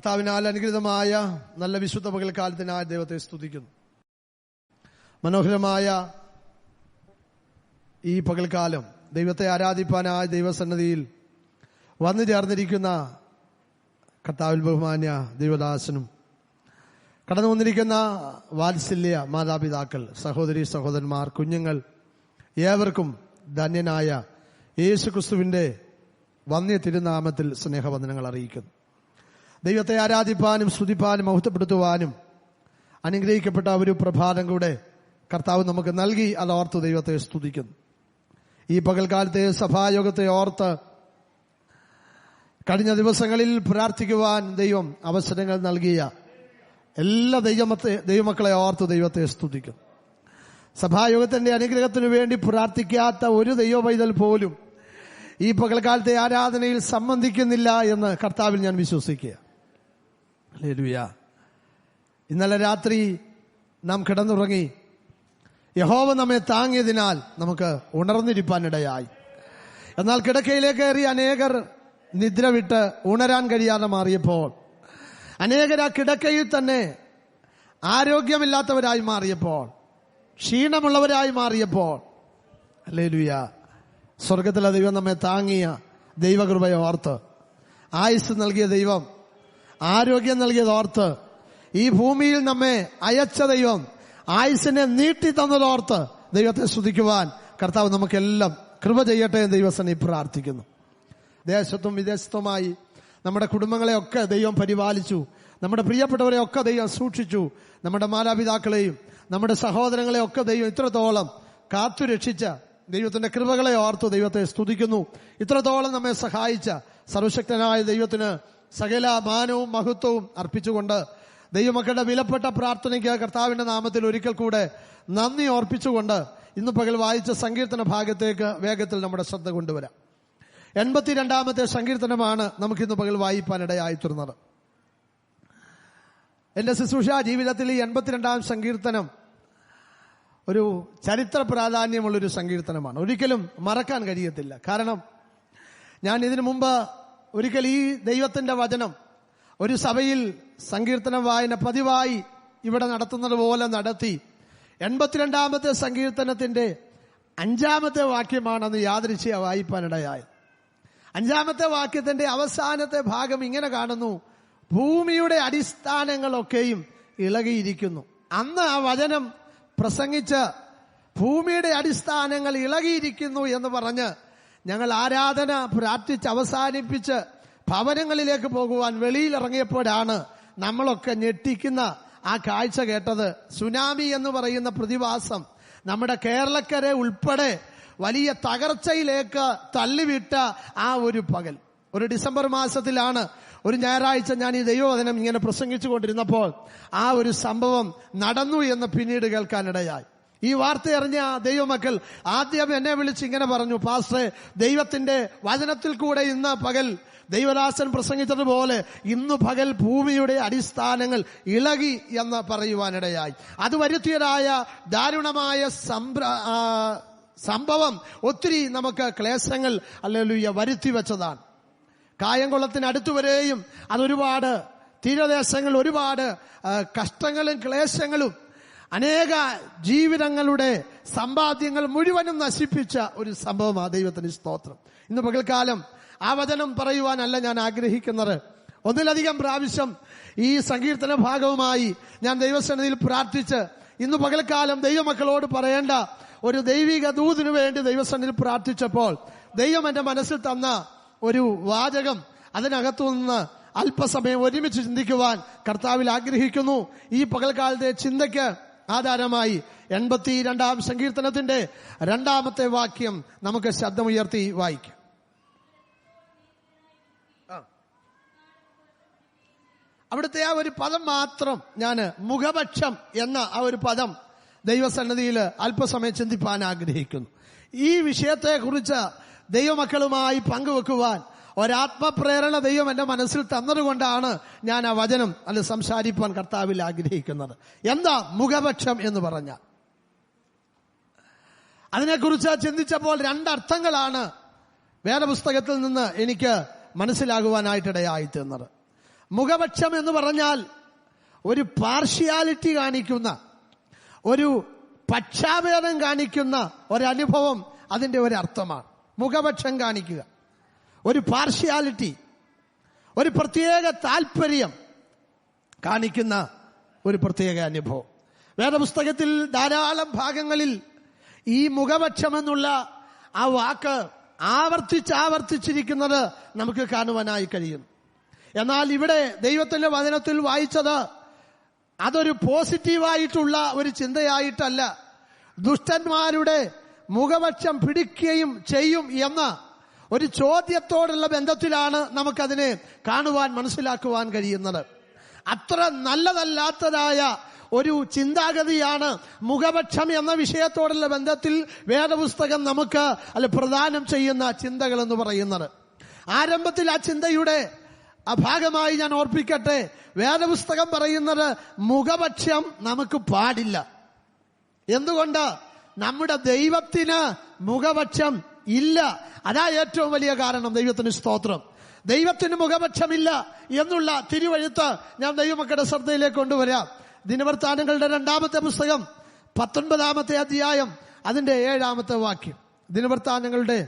കർത്താവിനാൽ അനുഗ്രഹീതമായ നല്ല വിശുദ്ധ പകൽക്കാലത്തിനായി ദൈവത്തെ സ്തുതിക്കുന്നു. മനോഹരമായ ഈ പകൽക്കാലം ദൈവത്തെ ആരാധിപ്പാനായി ദൈവസന്നിധിയിൽ വന്നു ചേർന്നിരിക്കുന്ന കർത്താവിൽ ബഹുമാന്യ ദൈവദാസനും കടന്നു വന്നിരിക്കുന്ന വാത്സല്യ മാതാപിതാക്കൾ, സഹോദരി സഹോദരന്മാർ, കുഞ്ഞുങ്ങൾ ഏവർക്കും ധന്യനായ യേശുക്രിസ്തുവിന്റെ വന്യ തിരുനാമത്തിൽ സ്നേഹവന്ദനങ്ങൾ അറിയിക്കുന്നു. ദൈവത്തെ ആരാധിപ്പാനും സ്തുതിപ്പാനും മഹത്വപ്പെടുത്തുവാനും അനുഗ്രഹിക്കപ്പെട്ട ഒരു പ്രഭാതം കൂടെ കർത്താവ് നമുക്ക് നൽകി. അതോർത്ത് ദൈവത്തെ സ്തുതിക്കുന്നു. ഈ പകൽക്കാലത്തെ സഭായോഗത്തെ ഓർത്ത് കഴിഞ്ഞ ദിവസങ്ങളിൽ പ്രാർത്ഥിക്കുവാൻ ദൈവം അവസരങ്ങൾ നൽകിയ എല്ലാ ദൈവമക്കളെ ഓർത്ത് ദൈവത്തെ സ്തുതിക്കുന്നു. സഭായോഗത്തിന്റെ അനുഗ്രഹത്തിനു വേണ്ടി പ്രാർത്ഥിക്കാത്ത ഒരു ദൈവപൈതൽ പോലും ഈ പകൽക്കാലത്തെ ആരാധനയിൽ സംബന്ധിക്കുന്നില്ല എന്ന് കർത്താവിൽ ഞാൻ വിശ്വസിക്കുക. ഹല്ലേലൂയ. ഇന്നലെ രാത്രി നാം കിടന്നുറങ്ങി. യഹോവ നമ്മെ താങ്ങിയതിനാൽ നമുക്ക് ഉണർന്നിരിപ്പാനിടയായി. എന്നാൽ കിടക്കയിലേക്ക് കയറി അനേകർ നിദ്ര വിട്ട് ഉണരാൻ കഴിയാതെ മാറിയപ്പോൾ, അനേകർ ആ കിടക്കയിൽ തന്നെ ആരോഗ്യമില്ലാത്തവരായി മാറിയപ്പോൾ, ക്ഷീണമുള്ളവരായി മാറിയപ്പോൾ, ഹല്ലേലൂയ, സ്വർഗത്തിലെ ദൈവം നമ്മെ താങ്ങിയ ദൈവകൃപയെ ഓർത്ത്, ആയുസ് നൽകിയ ദൈവം, ആരോഗ്യം നൽകിയതോർത്ത്, ഈ ഭൂമിയിൽ നമ്മെ അയച്ച ദൈവം ആയുസിനെ നീട്ടി തന്നതോർത്ത് ദൈവത്തെ സ്തുതിക്കുവാൻ കർത്താവ് നമുക്കെല്ലാം കൃപ ചെയ്യട്ടെ എന്ന് ദൈവസന്നിധി പ്രാർത്ഥിക്കുന്നു. ദേശത്തും വിദേശത്തുമായി നമ്മുടെ കുടുംബങ്ങളെയൊക്കെ ദൈവം പരിപാലിച്ചു. നമ്മുടെ പ്രിയപ്പെട്ടവരെയൊക്കെ ദൈവം സൂക്ഷിച്ചു. നമ്മുടെ മാതാപിതാക്കളെയും നമ്മുടെ സഹോദരങ്ങളെയൊക്കെ ദൈവം ഇത്രത്തോളം കാത്തുരക്ഷിച്ച ദൈവത്തിന്റെ കൃപകളെ ഓർത്ത് ദൈവത്തെ സ്തുതിക്കുന്നു. ഇത്രത്തോളം നമ്മെ സഹായിച്ച സർവശക്തനായ ദൈവത്തിന് സകല മാനവും മഹത്വവും അർപ്പിച്ചുകൊണ്ട് ദൈവമക്കളുടെ വിലപ്പെട്ട പ്രാർത്ഥനയ്ക്ക് കർത്താവിന്റെ നാമത്തിൽ ഒരിക്കൽ കൂടെ നന്ദി ഓർപ്പിച്ചുകൊണ്ട് ഇന്ന് പകൽ വായിച്ച സങ്കീർത്തന ഭാഗത്തേക്ക് വേഗത്തിൽ നമ്മുടെ ശ്രദ്ധ കൊണ്ടുവരാം. 82-ാമത്തെ സങ്കീർത്തനമാണ് നമുക്കിന്ന് പകൽ വായിപ്പാനിടയായിത്തീർന്നത്. എന്റെ ശുശ്രൂഷ ജീവിതത്തിൽ ഈ 82-ാം സങ്കീർത്തനം ഒരു ചരിത്ര പ്രാധാന്യമുള്ളൊരു സങ്കീർത്തനമാണ്. ഒരിക്കലും മറക്കാൻ കഴിയത്തില്ല. കാരണം ഞാൻ ഇതിനു മുമ്പ് ഒരിക്കൽ ഈ ദൈവത്തിന്റെ വചനം ഒരു സഭയിൽ സങ്കീർത്തന വായന പതിവായി ഇവിടെ നടത്തുന്നത് പോലെ നടത്തി 82-ാമത്തെ സങ്കീർത്തനത്തിന്റെ 5-ാമത്തെ വാക്യമാണെന്ന് യാദൃച്ഛിക വായിപ്പാനിടയായത്. 5-ാമത്തെ വാക്യത്തിന്റെ അവസാനത്തെ ഭാഗം ഇങ്ങനെ കാണുന്നു: ഭൂമിയുടെ അടിസ്ഥാനങ്ങളൊക്കെയും ഇളകിയിരിക്കുന്നു. അന്ന് ആ വചനം പ്രസംഗിച്ച് ഭൂമിയുടെ അടിസ്ഥാനങ്ങൾ ഇളകിയിരിക്കുന്നു എന്ന് പറഞ്ഞ് ഞങ്ങൾ ആരാധന പ്രാർത്ഥിച്ച് അവസാനിപ്പിച്ച് ഭവനങ്ങളിലേക്ക് പോകുവാൻ വെളിയിലിറങ്ങിയപ്പോഴാണ് നമ്മളൊക്കെ ഞെട്ടിക്കുന്ന ആ കാഴ്ച കേട്ടത്. സുനാമി എന്ന് പറയുന്ന പ്രതിഭാസം നമ്മുടെ കേരളക്കര ഉൾപ്പെടെ വലിയ തകർച്ചയിലേക്ക് തള്ളിവിട്ട ആ ഒരു പകൽ, ഒരു ഡിസംബർ മാസത്തിലാണ്, ഒരു ഞായറാഴ്ച ഞാൻ ഈ ദൈവവചനം ഇങ്ങനെ പ്രസംഗിച്ചു കൊണ്ടിരുന്നപ്പോൾ ആ ഒരു സംഭവം നടന്നു എന്ന് പിന്നീട് കേൾക്കാനിടയായി. ഈ വാർത്ത അറിഞ്ഞ ദൈവമക്കൾ ആദ്യം എന്നെ വിളിച്ച് ഇങ്ങനെ പറഞ്ഞു: പാസ്റ്ററെ, ദൈവത്തിന്റെ വചനത്തിൽ കൂടെ ഇന്ന് പകൽ ദൈവദാസൻ പ്രസംഗിച്ചതുപോലെ ഇന്നു പകൽ ഭൂമിയുടെ അടിസ്ഥാനങ്ങൾ ഇളകി എന്ന് പറയുവാനിടയായി. അത് വരുത്തിയതായ ദാരുണമായ സംഭവം ഒത്തിരി നമുക്ക് ക്ലേശങ്ങൾ ഹല്ലേലൂയ വരുത്തി വെച്ചതാണ്. കായംകുളത്തിനടുത്തുവരെയും അതൊരുപാട് തീരദേശങ്ങൾ ഒരുപാട് കഷ്ടങ്ങളും ക്ലേശങ്ങളും അനേക ജീവിതങ്ങളുടെ സമ്പാദ്യങ്ങൾ മുഴുവനും നശിപ്പിച്ച ഒരു സംഭവമാണ്. ദൈവത്തിന് സ്തോത്രം. ഇന്ന് പകൽക്കാലം ആ വചനം പറയുവാനല്ല ഞാൻ ആഗ്രഹിക്കുന്നത്. ഒന്നിലധികം പ്രാവശ്യം ഈ സങ്കീർത്തന ഭാഗവുമായി ഞാൻ ദൈവസന്നിധിയിൽ പ്രാർത്ഥിച്ച് ഇന്ന് പകൽക്കാലം ദൈവമക്കളോട് പറയേണ്ട ഒരു ദൈവിക ദൂതിനു വേണ്ടി ദൈവസന്നിധിയിൽ പ്രാർത്ഥിച്ചപ്പോൾ ദൈവം എന്റെ മനസ്സിൽ തന്ന ഒരു വാചകം, അതിനകത്തു നിന്ന് അല്പസമയം ഒരുമിച്ച് ചിന്തിക്കുവാൻ കർത്താവിൽ ആഗ്രഹിക്കുന്നു. ഈ പകൽക്കാലത്തെ ചിന്തയ്ക്ക് ആധാരമായി 82-ാം സങ്കീർത്തനത്തിന്റെ 2-ാമത്തെ വാക്യം നമുക്ക് ശബ്ദമുയർത്തി വായിക്കാം. അവിടുത്തെ ആ ഒരു പദം മാത്രം ഞാൻ മുഖപക്ഷം എന്ന ആ ഒരു പദം ദൈവസന്നിധിയിൽ അല്പസമയം ചിന്തിപ്പാൻ ആഗ്രഹിക്കുന്നു. ഈ വിഷയത്തെക്കുറിച്ച് ദൈവമക്കളുമായി പങ്കുവെക്കുവാൻ ഒരാത്മപ്രേരണ ദൈവം എന്റെ മനസ്സിൽ തന്നതുകൊണ്ടാണ് ഞാൻ ആ വചനം സംസാരിപ്പാൻ കർത്താവിൽ ആഗ്രഹിക്കുന്നത്. എന്താ മുഖപക്ഷം എന്ന് പറഞ്ഞാൽ? അതിനെക്കുറിച്ച് ചിന്തിച്ചപ്പോൾ 2 അർത്ഥങ്ങളാണ് വേദപുസ്തകത്തിൽ നിന്ന് എനിക്ക് മനസ്സിലാകുവാനായിട്ടിടയായിത്തീർന്നത്. മുഖപക്ഷം എന്ന് പറഞ്ഞാൽ ഒരു പാർഷ്യാലിറ്റി കാണിക്കുന്ന, ഒരു പക്ഷാഭേദം കാണിക്കുന്ന ഒരനുഭവം, അതിന്റെ ഒരർത്ഥമാണ് മുഖപക്ഷം കാണിക്കുക. ഒരു പാർഷ്യാലിറ്റി, ഒരു പ്രത്യേക താല്പര്യം കാണിക്കുന്ന ഒരു പ്രത്യേക അനുഭവം. വേദപുസ്തകത്തിൽ ധാരാളം ഭാഗങ്ങളിൽ ഈ മുഖപക്ഷം എന്നുള്ള ആ വാക്ക് ആവർത്തിച്ചിരിക്കുന്നത് നമുക്ക് കാണുവാനായി കഴിയും. എന്നാൽ ഇവിടെ ദൈവത്തിന്റെ വചനത്തിൽ വായിച്ചത് അതൊരു പോസിറ്റീവായിട്ടുള്ള ഒരു ചിന്തയായിട്ടല്ല, ദുഷ്ടന്മാരുടെ മുഖപക്ഷം പിടിക്കുകയും ചെയ്യും എന്ന ഒരു ചോദ്യത്തോടുള്ള ബന്ധത്തിലാണ് നമുക്കതിനെ കാണുവാൻ, മനസ്സിലാക്കുവാൻ കഴിയുന്നത്. അത്ര നല്ലതല്ലാത്തതായ ഒരു ചിന്താഗതിയാണ് മുഖപക്ഷം എന്ന വിഷയത്തോടുള്ള ബന്ധത്തിൽ വേദപുസ്തകം നമുക്ക് പ്രദാനം ചെയ്യുന്ന ചിന്തകൾ എന്ന് പറയുന്നത്. ആരംഭത്തിൽ ആ ചിന്തയുടെ ഭാഗമായി ഞാൻ ഓർപ്പിക്കട്ടെ, വേദപുസ്തകം പറയുന്നത് മുഖപക്ഷം നമുക്ക് പാടില്ല. എന്തുകൊണ്ട്? നമ്മുടെ ദൈവത്തിന് മുഖപക്ഷം ഇല്ല. അതാ ഏറ്റവും വലിയ കാരണം. ദൈവത്തിന് സ്തോത്രം. ദൈവത്തിന് മുഖപക്ഷമില്ല എന്നുള്ള തിരുവെഴുത്ത് ഞാൻ ദൈവമക്കളുടെ ശ്രദ്ധയിലേക്ക് കൊണ്ടുവരാം. ദിനവൃത്താന്തങ്ങളുടെ 2-ാമത്തെ പുസ്തകം 19-ാമത്തെ അധ്യായം അതിന്റെ 7-ാമത്തെ വാക്യം. ദിനവൃത്താന്തങ്ങളുടെ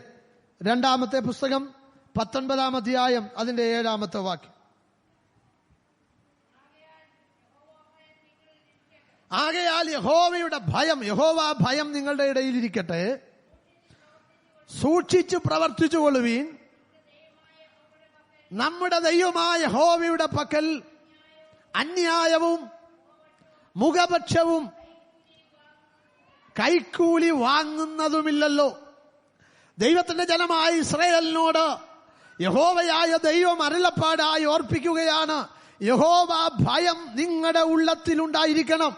2-ാമത്തെ പുസ്തകം 19-ാം അധ്യായം അതിന്റെ 7-ാമത്തെ വാക്യം. ആകയാൽ യഹോവയുടെ ഭയം, യഹോവ ഭയം നിങ്ങളുടെ ഇടയിലിരിക്കട്ടെ, സൂക്ഷിച്ചു പ്രവർത്തിച്ചു കൊള്ളുവീൻ. നമ്മുടെ ദൈവമായ യഹോവയുടെ പക്കൽ അന്യായവും മുഖപക്ഷവും കൈക്കൂലി വാങ്ങുന്നതുമില്ലല്ലോ. ദൈവത്തിന്റെ ജനമായ ഇസ്രായേലിനോട് യഹോവയായ ദൈവം അരുളപ്പാടായി ഓർപ്പിക്കുകയാണ്, യഹോവ ഭയം നിങ്ങളുടെ ഉള്ളത്തിലുണ്ടായിരിക്കണം.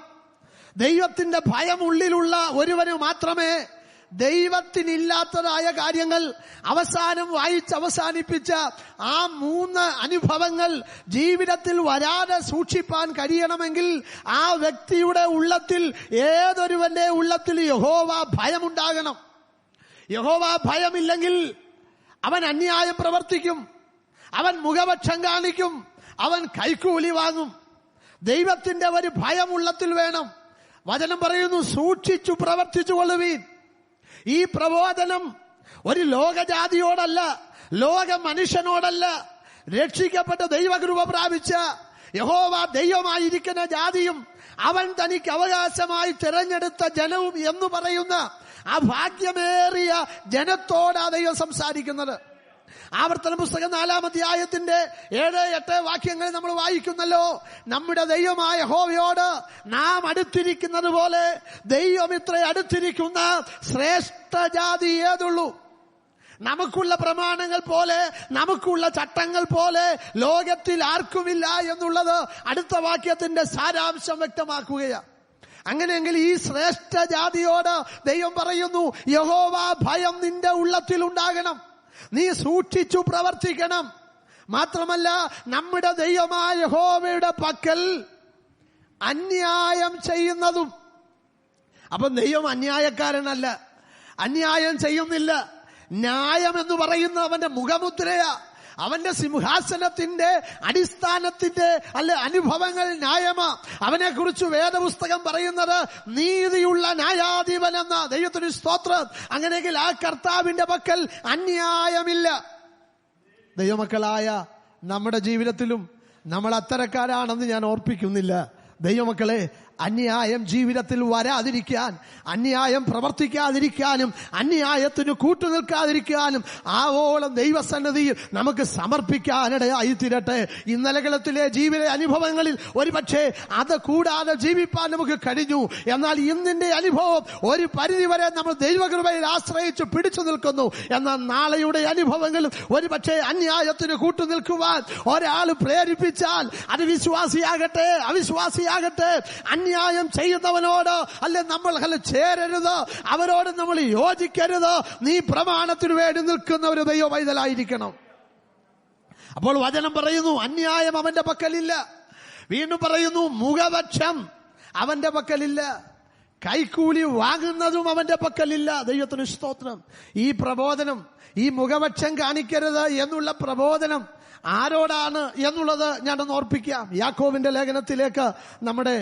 ദൈവത്തിന്റെ ഭയം ഉള്ളിലുള്ള ഒരുവന് മാത്രമേ ദൈവത്തിനില്ലാത്തതായ കാര്യങ്ങൾ അവസാനിപ്പിച്ച ആ 3 അനുഭവങ്ങൾ ജീവിതത്തിൽ വരാതെ സൂക്ഷിപ്പാൻ കഴിയണമെങ്കിൽ ആ വ്യക്തിയുടെ ഉള്ളത്തിൽ, ഏതൊരുവന്റെ ഉള്ളത്തിൽ യഹോവ ഭയമുണ്ടാകണം. യഹോവ ഭയമില്ലെങ്കിൽ അവൻ അന്യായം പ്രവർത്തിക്കും, അവൻ മുഖപക്ഷം കാണിക്കും, അവൻ കൈക്കൂലി വാങ്ങും. ദൈവത്തിന്റെ ഒരു ഭയം ഉള്ളത്തിൽ വേണം. വചനം പറയുന്നു, സൂക്ഷിച്ചു പ്രവർത്തിച്ചു കൊള്ളുവീൻ. ഈ പ്രബോധനം ഒരു ലോകജാതിയോടല്ല, ലോക മനുഷ്യനോടല്ല, രക്ഷിക്കപ്പെട്ട ദൈവകൃപ പ്രാപിച്ച യഹോവ ദൈവമായിരിക്കുന്ന ജാതിയും അവൻ തനിക്ക് അവകാശമായി തിരഞ്ഞെടുത്ത ജനവും എന്ന് പറയുന്ന ആ ഭാഗ്യമേറിയ ജനത്തോടാ ദൈവം സംസാരിക്കുന്നത്. ആവർത്തന പുസ്തകം 4-ാം അധ്യായത്തിന്റെ 7-8 വാക്യങ്ങൾ നമ്മൾ വായിക്കുന്നല്ലോ. നമ്മുടെ ദൈവമായ യഹോവയോട് നാം അടുത്തിരിക്കുന്നത് പോലെ ദൈവം ഇത്ര അടുത്തിരിക്കുന്ന ശ്രേഷ്ഠ ജാതി ഏതുള്ളൂ? നമുക്കുള്ള പ്രമാണങ്ങൾ പോലെ, നമുക്കുള്ള ചട്ടങ്ങൾ പോലെ ലോകത്തിൽ ആർക്കുമില്ല എന്നുള്ളത് അടുത്ത വാക്യത്തിന്റെ സാരാംശം വ്യക്തമാക്കുകയാണ്. അങ്ങനെയെങ്കിൽ ഈ ശ്രേഷ്ഠ ജാതിയോട് ദൈവം പറയുന്നു, യഹോവ ഭയം നിന്റെ ഉള്ളത്തിൽ ഉണ്ടാകണം, നീ സൂക്ഷിച്ചു പ്രവർത്തിക്കണം. മാത്രമല്ല, നമ്മുടെ ദൈവമായ യഹോവയുടെ പക്കൽ അന്യായം ചെയ്യുന്നതും. അപ്പൊ ദൈവം അന്യായക്കാരനല്ല, അന്യായം ചെയ്യുന്നില്ല. ന്യായം എന്ന് പറയുന്നത് അവന്റെ മുഖമുദ്രയാ. അവന്റെ സിംഹാസനത്തിന്റെ അടിസ്ഥാനത്തിന്റെ അനുഭവങ്ങൾ ന്യായമാ. അവനെ കുറിച്ച് വേദപുസ്തകം പറയുന്നത് നീതിയുള്ള ന്യായാധിപൻ എന്ന. ദൈവത്തിന് സ്തോത്രം. അങ്ങനെയെങ്കിൽ ആ കർത്താവിന്റെ പക്കൽ അന്യായമില്ല. ദൈവമക്കളായ നമ്മുടെ ജീവിതത്തിലും നമ്മൾ അത്തരക്കാരാണെന്ന് ഞാൻ ഓർപ്പിക്കുന്നില്ല. ദൈവമക്കളെ, അന്യായം ജീവിതത്തിൽ വരാതിരിക്കാൻ, അന്യായം പ്രവർത്തിക്കാതിരിക്കാനും, അന്യായത്തിന് കൂട്ടുനിൽക്കാതിരിക്കാനും ആവോളം ദൈവസന്നിധിയിൽ നമുക്ക് സമർപ്പിക്കാനിടയായി തീരട്ടെ. ഇന്നലകളത്തിലെ ജീവിത അനുഭവങ്ങളിൽ ഒരുപക്ഷെ അത് കൂടാതെ ജീവിപ്പാൻ നമുക്ക് കഴിഞ്ഞു. എന്നാൽ ഇന്നിന്റെ അനുഭവം ഒരു പരിധിവരെ നമ്മൾ ദൈവകൃപയിൽ ആശ്രയിച്ച് പിടിച്ചു നിൽക്കുന്നു. എന്നാൽ നാളെയുടെ അനുഭവങ്ങളിൽ ഒരുപക്ഷെ അന്യായത്തിന് കൂട്ടുനിൽക്കുവാൻ ഒരാൾ പ്രേരിപ്പിച്ചാൽ, അത് വിശ്വാസിയാകട്ടെ അവിശ്വാസിയാകട്ടെ, അന്യായം ചെയ്യുന്നവനോട് നമ്മൾ ചേരരുത്, അവരോട് നമ്മൾ യോജിക്കരുത്. നീ പ്രമാണത്തിന് വേണ്ടി നിൽക്കുന്ന ഒരു ദൈവ പൈതലായിരിക്കണം. അപ്പോൾ വചനം പറയുന്നു, അന്യായം അവന്റെ പക്കലില്ല. വീണ്ടും പറയുന്നു, മുഖപക്ഷം അവന്റെ പക്കലില്ല, കൈക്കൂലി വാങ്ങുന്നതും അവന്റെ പക്കലില്ല. ദൈവത്തിന് സ്തോത്രം. ഈ പ്രബോധനം, ഈ മുഖപക്ഷം കാണിക്കരുത് എന്നുള്ള പ്രബോധനം ആരോടാണ് എന്നുള്ളത് ഞാനൊന്ന് ഓർപ്പിക്കാം. യാക്കോബിന്റെ ലേഖനത്തിലേക്ക് നമ്മുടെ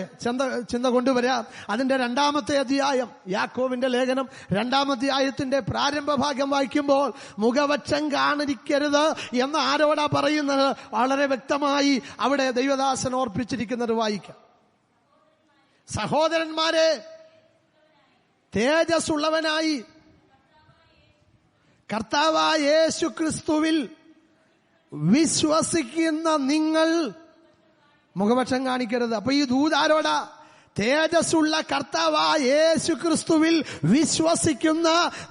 ചിന്ത കൊണ്ടുവരാം. അതിന്റെ 2-ാമത്തെ അധ്യായം, യാക്കോബിന്റെ ലേഖനം 2-ാം അധ്യായത്തിന്റെ പ്രാരംഭ ഭാഗം വായിക്കുമ്പോൾ മുഖപക്ഷം കാണിക്കരുത് എന്ന് ആരോടാ പറയുന്നത് വളരെ വ്യക്തമായി അവിടെ ദൈവദാസൻ ഓർപ്പിച്ചിരിക്കുന്നത് വായിക്കാം. സഹോദരന്മാരെ, തേജസ്സുള്ളവനായി കർത്താവായ യേശു ക്രിസ്തുവിൽ വിശ്വസിക്കുന്ന നിങ്ങൾ മുഖപക്ഷം കാണിക്കരുത്. അപ്പൊ ഈ ദൂതാരോടാ? തേജസ്സുള്ള കർത്താവായ യേശു ക്രിസ്തുവിൽ വിശ്വസിക്കുന്ന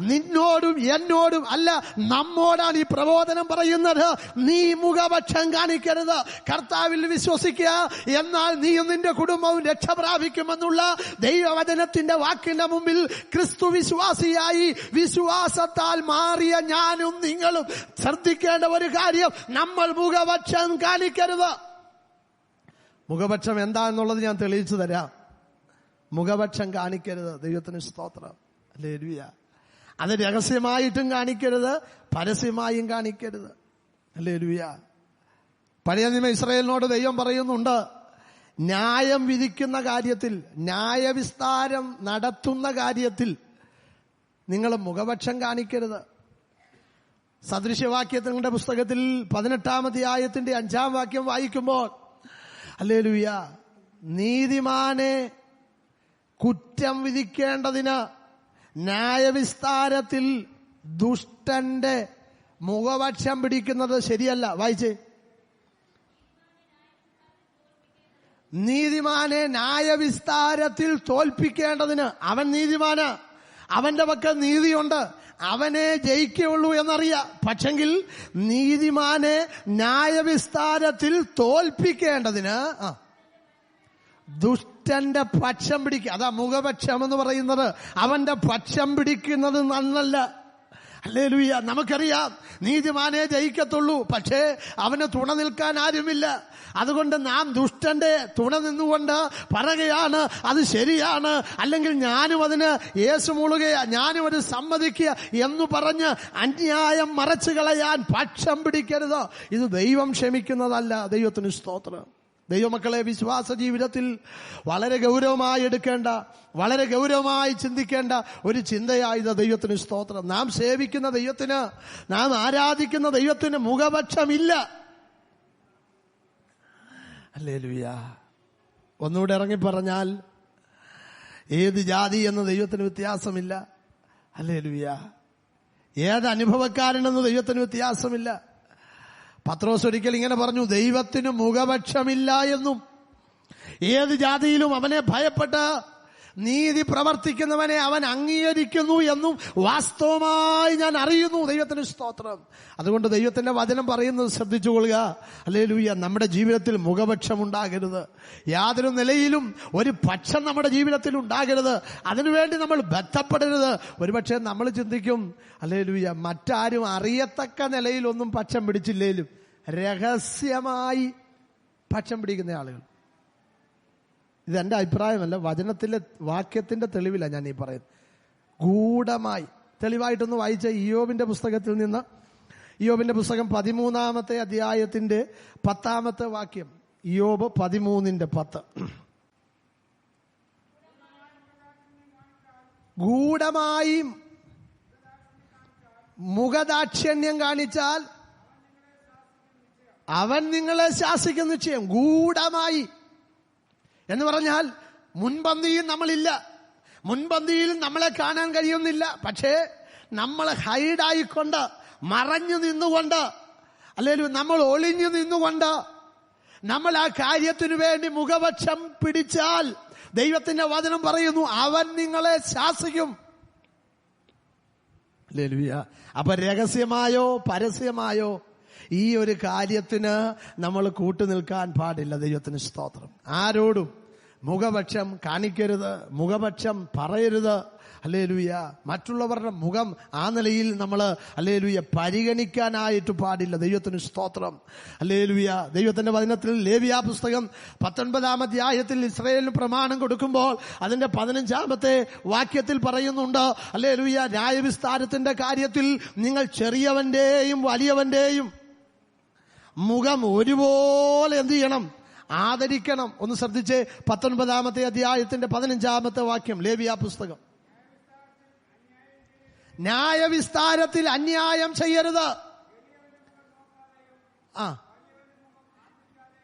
നിന്നോടും എന്നോടും അല്ല, നമ്മോടാണ് ഈ പ്രബോധനം പറയുന്നത്. നീ മുഖപക്ഷം കാണിക്കരുത്. കർത്താവിൽ വിശ്വസിക്കുക, എന്നാൽ നീയും നിന്റെ കുടുംബവും രക്ഷ പ്രാപിക്കുമെന്നുള്ള ദൈവവചനത്തിന്റെ വാക്കിന്റെ മുമ്പിൽ ക്രിസ്തു വിശ്വാസിയായി വിശ്വാസത്താൽ മാറിയ ഞാനും നിങ്ങളും ശ്രദ്ധിക്കേണ്ട ഒരു കാര്യം, നമ്മൾ മുഖപക്ഷം കാണിക്കരുത്. മുഖപക്ഷം എന്താണെന്നുള്ളത് ഞാൻ തെളിയിച്ചു തരാം. മുഖപക്ഷം കാണിക്കരുത്. ദൈവത്തിന് സ്തോത്രം. ഹല്ലേലൂയ. അത് രഹസ്യമായിട്ടും കാണിക്കരുത്, പരസ്യമായും കാണിക്കരുത്. ഹല്ലേലൂയ. പഴയ നിയമ ഇസ്രായേലിനോട് ദൈവം പറയുന്നുണ്ട്, ന്യായം വിധിക്കുന്ന കാര്യത്തിൽ, ന്യായവിസ്താരം നടത്തുന്ന കാര്യത്തിൽ നിങ്ങൾ മുഖപക്ഷം കാണിക്കരുത്. സദൃശ്യവാക്യത്തിന്റെ പുസ്തകത്തിൽ 18-ാം അധ്യായത്തിന്റെ 5-ാം വാക്യം വായിക്കുമ്പോൾ, ഹല്ലേലൂയ, നീതിമാനെ കുറ്റം വിധിക്കേണ്ടതിന് ന്യായവിസ്താരത്തിൽ ദുഷ്ടന്റെ മുഖപക്ഷം പിടിക്കുന്നത് ശരിയല്ല. വായിച്ചേ. നീതിമാനെ ന്യായവിസ്താരത്തിൽ തോൽപ്പിക്കേണ്ടതിന്, അവൻ നീതിമാന്, അവന്റെ പക്കൽ നീതിയുണ്ട്, അവനെ ജയിക്കുള്ളൂ എന്നറിയാം. പക്ഷെങ്കിൽ നീതിമാനെ ന്യായവിസ്താരത്തിൽ തോൽപ്പിക്കേണ്ടതിന് ദുഷ്ടന്റെ പക്ഷം പിടിക്കുക. അതാ മുഖപക്ഷം എന്ന് പറയുന്നത്. അവന്റെ പക്ഷം പിടിക്കുന്നത് നന്നല്ല. ഹല്ലേലൂയ. നമുക്കറിയാം നീതിമാനെ ജയിക്കത്തുള്ളൂ, പക്ഷേ അവന് തുണ നിൽക്കാൻ ആരുമില്ല. അതുകൊണ്ട് നാം ദുഷ്ടന്റെ തുണ നിന്നുകൊണ്ട് പറയുകയാണ് അത് ശരിയാണ്, അല്ലെങ്കിൽ ഞാനും അതിന് യേശു മൂളുകയാ, ഞാനും അത് സമ്മതിക്കുക എന്ന് പറഞ്ഞ് അന്യായം മറച്ചു കളയാൻ പക്ഷം പിടിക്കരുത്. ഇത് ദൈവം ക്ഷമിക്കുന്നതല്ല. ദൈവത്തിന് സ്തോത്രം. ദൈവമക്കളെ, വിശ്വാസ ജീവിതത്തിൽ വളരെ ഗൗരവമായി എടുക്കേണ്ട, വളരെ ഗൗരവമായി ചിന്തിക്കേണ്ട ഒരു ചിന്തയായത് ദൈവത്തിന് സ്തോത്രം. നാം സേവിക്കുന്ന ദൈവത്തിന്, നാം ആരാധിക്കുന്ന ദൈവത്തിന് മുഖപക്ഷമില്ല. ഹല്ലേലൂയ. ഒന്നുകൂടെ ഇറങ്ങി പറഞ്ഞാൽ, ഏത് ജാതി എന്ന ദൈവത്തിന് വ്യത്യാസമില്ല. ഹല്ലേലൂയ. ഏത് അനുഭവക്കാരനെന്ന് ദൈവത്തിന് വ്യത്യാസമില്ല. പത്രോസ് ഒരിക്കൽ ഇങ്ങനെ പറഞ്ഞു, ദൈവത്തിന് മുഖപക്ഷമില്ല എന്നും ഏത് ജാതിയിലും അവനെ ഭയപ്പെട്ട് നീതി പ്രവർത്തിക്കുന്നവനെ അവൻ അംഗീകരിക്കുന്നു എന്നും വാസ്തവമായി ഞാൻ അറിയുന്നു. ദൈവത്തിന് സ്തോത്രം. അതുകൊണ്ട് ദൈവത്തിന്റെ വചനം പറയുന്നത് ശ്രദ്ധിച്ചുകൊള്ളുക. ഹല്ലേലൂയ. നമ്മുടെ ജീവിതത്തിൽ മുഖപക്ഷം ഉണ്ടാകരുത്. യാതൊരു നിലയിലും ഒരു പക്ഷം നമ്മുടെ ജീവിതത്തിൽ ഉണ്ടാകരുത്. അതിനുവേണ്ടി നമ്മൾ ബന്ധപ്പെടരുത്. ഒരുപക്ഷെ നമ്മൾ ചിന്തിക്കും, ഹല്ലേലൂയ, മറ്റാരും അറിയത്തക്ക നിലയിലൊന്നും പക്ഷം പിടിച്ചില്ലേലും രഹസ്യമായി പക്ഷം പിടിക്കുന്ന ആളുകൾ. ഇതെന്റെ അഭിപ്രായമല്ല, വചനത്തിലെ വാക്യത്തിന്റെ തെളിവില്ല ഞാൻ ഈ പറയുന്നത്. ഗൂഢമായി തെളിവായിട്ടൊന്ന് വായിച്ച ഇയ്യോബിന്റെ പുസ്തകത്തിൽ നിന്ന്, ഇയ്യോബിന്റെ പുസ്തകം 13-ാമത്തെ അധ്യായത്തിന്റെ 10-ാമത്തെ വാക്യം, ഇയ്യോബ് 13:10. ഗൂഢമായി മുഖദാക്ഷിണ്യം കാണിച്ചാൽ അവൻ നിങ്ങളെ ശാസിക്കുന്ന നിശ്ചയം. ഗൂഢമായി എന്ന് പറഞ്ഞാൽ മുൻപന്തിയിൽ നമ്മളില്ല, മുൻപന്തിയിൽ നമ്മളെ കാണാൻ കഴിയുന്നില്ല. പക്ഷേ നമ്മൾ ഹൈഡായിക്കൊണ്ട്, മറഞ്ഞു നിന്നുകൊണ്ട്, അല്ലെങ്കിൽ നമ്മൾ ഒളിഞ്ഞു നിന്നുകൊണ്ട് നമ്മൾ ആ കാര്യത്തിനു വേണ്ടി മുഖപക്ഷം പിടിച്ചാൽ ദൈവത്തിന്റെ വചനം പറയുന്നു, അവൻ നിങ്ങളെ ശാസിക്കും. ഹല്ലേലൂയ. അപ്പൊ രഹസ്യമായോ പരസ്യമായോ ഈ ഒരു കാര്യത്തിന് നമ്മൾ കൂട്ടുനിൽക്കാൻ പാടില്ല. ദൈവത്തിന് സ്തോത്രം. ആരോടും മുഖപക്ഷം കാണിക്കരുത്, മുഖപക്ഷം പറയരുത്. ഹല്ലേലൂയ മറ്റുള്ളവരുടെ മുഖം ആ നിലയിൽ നമ്മൾ ഹല്ലേലൂയ പരിഗണിക്കാനായിട്ട് പാടില്ല. ദൈവത്തിന് സ്തോത്രം. ഹല്ലേലൂയ. ദൈവത്തിന്റെ വചനത്തിൽ ലേവ്യ പുസ്തകം 19 അധ്യായത്തിൽ ഇസ്രായേലിന് പ്രമാണം കൊടുക്കുമ്പോൾ അതിന്റെ 15 വാക്യത്തിൽ പറയുന്നുണ്ട്, ഹല്ലേലൂയ, ന്യായവിസ്താരത്തിന്റെ കാര്യത്തിൽ നിങ്ങൾ ചെറിയവന്റെയും വലിയവന്റെയും മുഖം ഒരുപോലെ എന്ത് ചെയ്യണം? ആദരിക്കണം. ഒന്ന് ശ്രദ്ധിച്ച് 19 അധ്യായത്തിന്റെ 15 വാക്യം, ലേവ്യ പുസ്തകം. ന്യായവിസ്താരത്തിൽ അന്യായം ചെയ്യരുത്.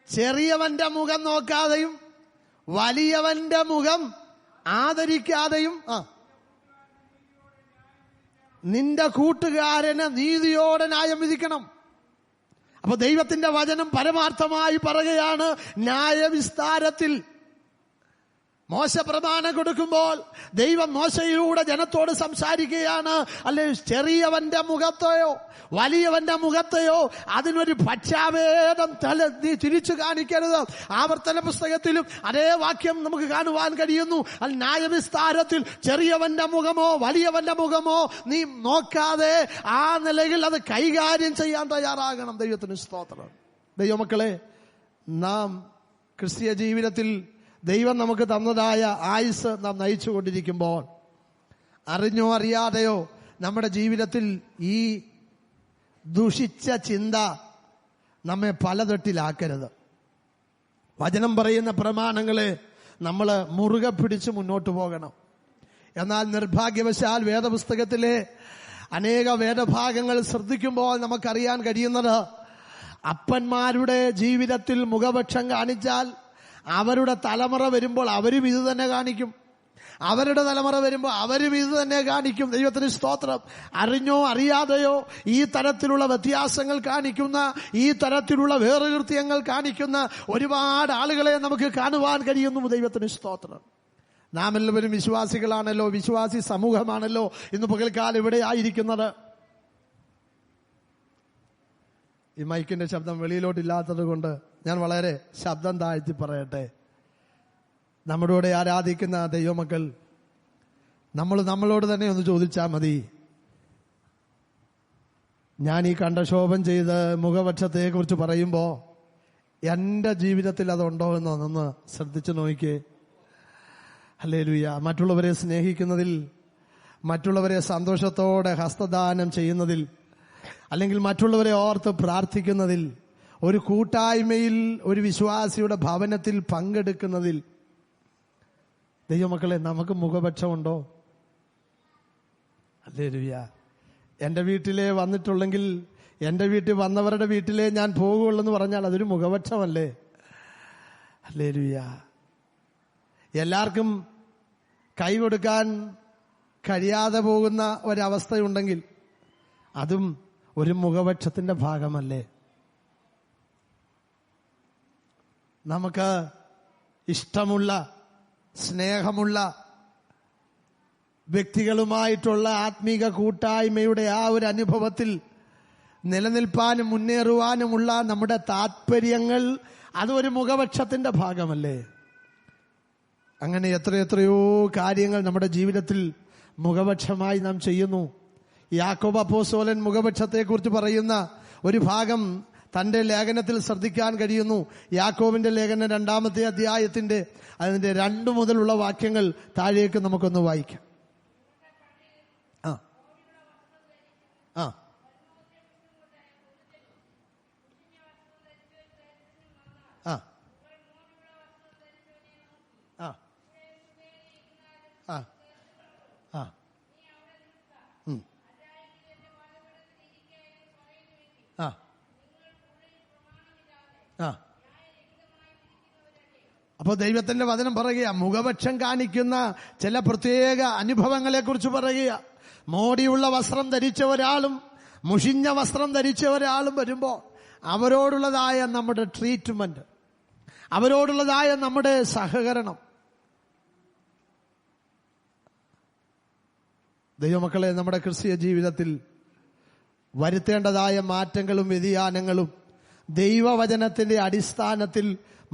ചെറിയവന്റെ മുഖം നോക്കാതെയും വലിയവന്റെ മുഖം ആദരിക്കാതെയും നിന്റെ കൂട്ടുകാരന് നീതിയോടെ ന്യായം വിധിക്കണം. അപ്പൊ ദൈവത്തിന്റെ വചനം പരമാർത്ഥമായി പറയുകയാണ്, ന്യായവിസ്താരത്തിൽ മോശ പ്രമാണം കൊടുക്കുമ്പോൾ ദൈവം മോശയിലൂടെ ജനത്തോട് സംസാരിക്കുകയാണ്. അല്ലെ, ചെറിയവന്റെ മുഖത്തെയോ വലിയവന്റെ മുഖത്തെയോ അതിനൊരു പക്ഷാഭേദം നീ തിരിച്ചു കാണിക്കരുത്. ആവർത്തന പുസ്തകത്തിലും അതേ വാക്യം നമുക്ക് കാണുവാൻ കഴിയുന്നു. ന്യായവിസ്താരത്തിൽ ചെറിയവന്റെ മുഖമോ വലിയവന്റെ മുഖമോ നീ നോക്കാതെ ആ നിലയിൽ അത് കൈകാര്യം ചെയ്യാൻ തയ്യാറാകണം. ദൈവത്തിന് സ്തോത്രം. ദൈവമക്കളെ, നാം ക്രിസ്തീയ ജീവിതത്തിൽ ദൈവം നമുക്ക് തന്നതായ ആയുസ് നാം നയിച്ചുകൊണ്ടിരിക്കുമ്പോൾ അറിഞ്ഞോ അറിയാതെയോ നമ്മുടെ ജീവിതത്തിൽ ഈ ദുഷിച്ച ചിന്ത നമ്മെ പലതട്ടിലാക്കരുത്. വചനം പറയുന്ന പ്രമാണങ്ങളെ നമ്മൾ മുറുകെ പിടിച്ച് മുന്നോട്ട് പോകണം. എന്നാൽ നിർഭാഗ്യവശാൽ വേദപുസ്തകത്തിലെ അനേക വേദഭാഗങ്ങൾ ശ്രദ്ധിക്കുമ്പോൾ നമുക്കറിയാൻ കഴിയുന്നത്, അപ്പന്മാരുടെ ജീവിതത്തിൽ മുഖപക്ഷം കാണിച്ചാൽ അവരുടെ തലമുറ വരുമ്പോൾ അവരും ഇത് തന്നെ കാണിക്കും. അവരുടെ തലമുറ വരുമ്പോൾ അവരും ഇത് തന്നെ കാണിക്കും. ദൈവത്തിന് സ്തോത്രം. അറിഞ്ഞോ അറിയാതെയോ ഈ തരത്തിലുള്ള വ്യത്യാസങ്ങൾ കാണിക്കുന്ന, ഈ തരത്തിലുള്ള വേറുകൃത്യങ്ങൾ കാണിക്കുന്ന ഒരുപാട് ആളുകളെ നമുക്ക് കാണുവാൻ കഴിയുന്നു. ദൈവത്തിന് സ്തോത്രം. നാം എല്ലാവരും വിശ്വാസികളാണല്ലോ, വിശ്വാസി സമൂഹമാണല്ലോ ഇന്ന് പകൽക്കാലം ഇവിടെ ആയിരിക്കുന്നത്. ഈ മൈക്കിന്റെ ശബ്ദം വെളിയിലോട്ടില്ലാത്തത് കൊണ്ട് ഞാൻ വളരെ ശബ്ദം താഴ്ത്തി പറയട്ടെ. നമ്മുടെ കൂടെ ആരാധിക്കുന്ന ദൈവമക്കൾ, നമ്മളോട് തന്നെ ഒന്ന് ചോദിച്ചാൽ മതി, ഞാൻ ഈ കണ്ടക്ഷോഭം ചെയ്ത് മുഖപക്ഷത്തെ കുറിച്ച് പറയുമ്പോൾ എൻ്റെ ജീവിതത്തിൽ അതുണ്ടോ എന്നൊന്ന് ശ്രദ്ധിച്ചു നോക്കിയേ. ഹല്ലേലൂയ. മറ്റുള്ളവരെ സ്നേഹിക്കുന്നതിൽ, മറ്റുള്ളവരെ സന്തോഷത്തോടെ ഹസ്തദാനം ചെയ്യുന്നതിൽ, അല്ലെങ്കിൽ മറ്റുള്ളവരെ ഓർത്ത് പ്രാർത്ഥിക്കുന്നതിൽ, ഒരു കൂട്ടായ്മയിൽ ഒരു വിശ്വാസിയുടെ ഭവനത്തിൽ പങ്കെടുക്കുന്നതിൽ, ദൈവമക്കളെ, നമുക്ക് മുഖപക്ഷമുണ്ടോ? ഹല്ലേലൂയ. എൻ്റെ വീട്ടിലെ വന്നിട്ടുള്ളെങ്കിൽ എൻ്റെ വീട്ടിൽ വന്നവരുടെ വീട്ടിലേ ഞാൻ പോകുള്ളൂ എന്ന് പറഞ്ഞാൽ അതൊരു മുഖപക്ഷമല്ലേ? ഹല്ലേലൂയ. എല്ലാവർക്കും കൈ കൊടുക്കാൻ കഴിയാതെ പോകുന്ന ഒരവസ്ഥയുണ്ടെങ്കിൽ അതും ഒരു മുഖപക്ഷത്തിന്റെ ഭാഗമല്ലേ? നമുക്ക് ഇഷ്ടമുള്ള, സ്നേഹമുള്ള വ്യക്തികളുമായിട്ടുള്ള ആത്മീക കൂട്ടായ്മയുടെ ആ ഒരു അനുഭവത്തിൽ നിലനിൽപ്പാനും മുന്നേറുവാനുമുള്ള നമ്മുടെ താല്പര്യങ്ങൾ അതൊരു മുഖപക്ഷത്തിന്റെ ഭാഗമല്ലേ? അങ്ങനെ എത്രയെത്രയോ കാര്യങ്ങൾ നമ്മുടെ ജീവിതത്തിൽ മുഖപക്ഷമായി നാം ചെയ്യുന്നു. യാക്കോബ് അപ്പോസ്തലൻ മുഖപക്ഷത്തെക്കുറിച്ച് പറയുന്ന ഒരു ഭാഗം തന്റെ ലേഖനത്തിൽ ശ്രദ്ധിക്കാൻ കഴിയുന്നു. യാക്കോബിന്റെ ലേഖനം 2 അധ്യായത്തിന്റെ അതിന്റെ 2 മുതലുള്ള വാക്യങ്ങൾ താഴേക്ക് നമുക്കൊന്ന് വായിക്കാം. ആ ആ ആ ആ ആ ആ ആ. അപ്പോൾ ദൈവത്തിന്റെ വചനം പറയുക, മുഖപക്ഷം കാണിക്കുന്ന ചില പ്രത്യേക അനുഭവങ്ങളെ കുറിച്ച് പറയുക. മോടിയുള്ള വസ്ത്രം ധരിച്ച ഒരാളും മുഷിഞ്ഞ വസ്ത്രം ധരിച്ച ഒരാളും വരുമ്പോൾ അവരോടുള്ളതായ നമ്മുടെ ട്രീറ്റ്മെന്റ്, അവരോടുള്ളതായ നമ്മുടെ സഹകരണം. ദൈവമക്കളെ, നമ്മുടെ ക്രിസ്തീയ ജീവിതത്തിൽ വരുത്തേണ്ടതായ മാറ്റങ്ങളും വ്യതിയാനങ്ങളും ദൈവവചനത്തിന്റെ അടിസ്ഥാനത്തിൽ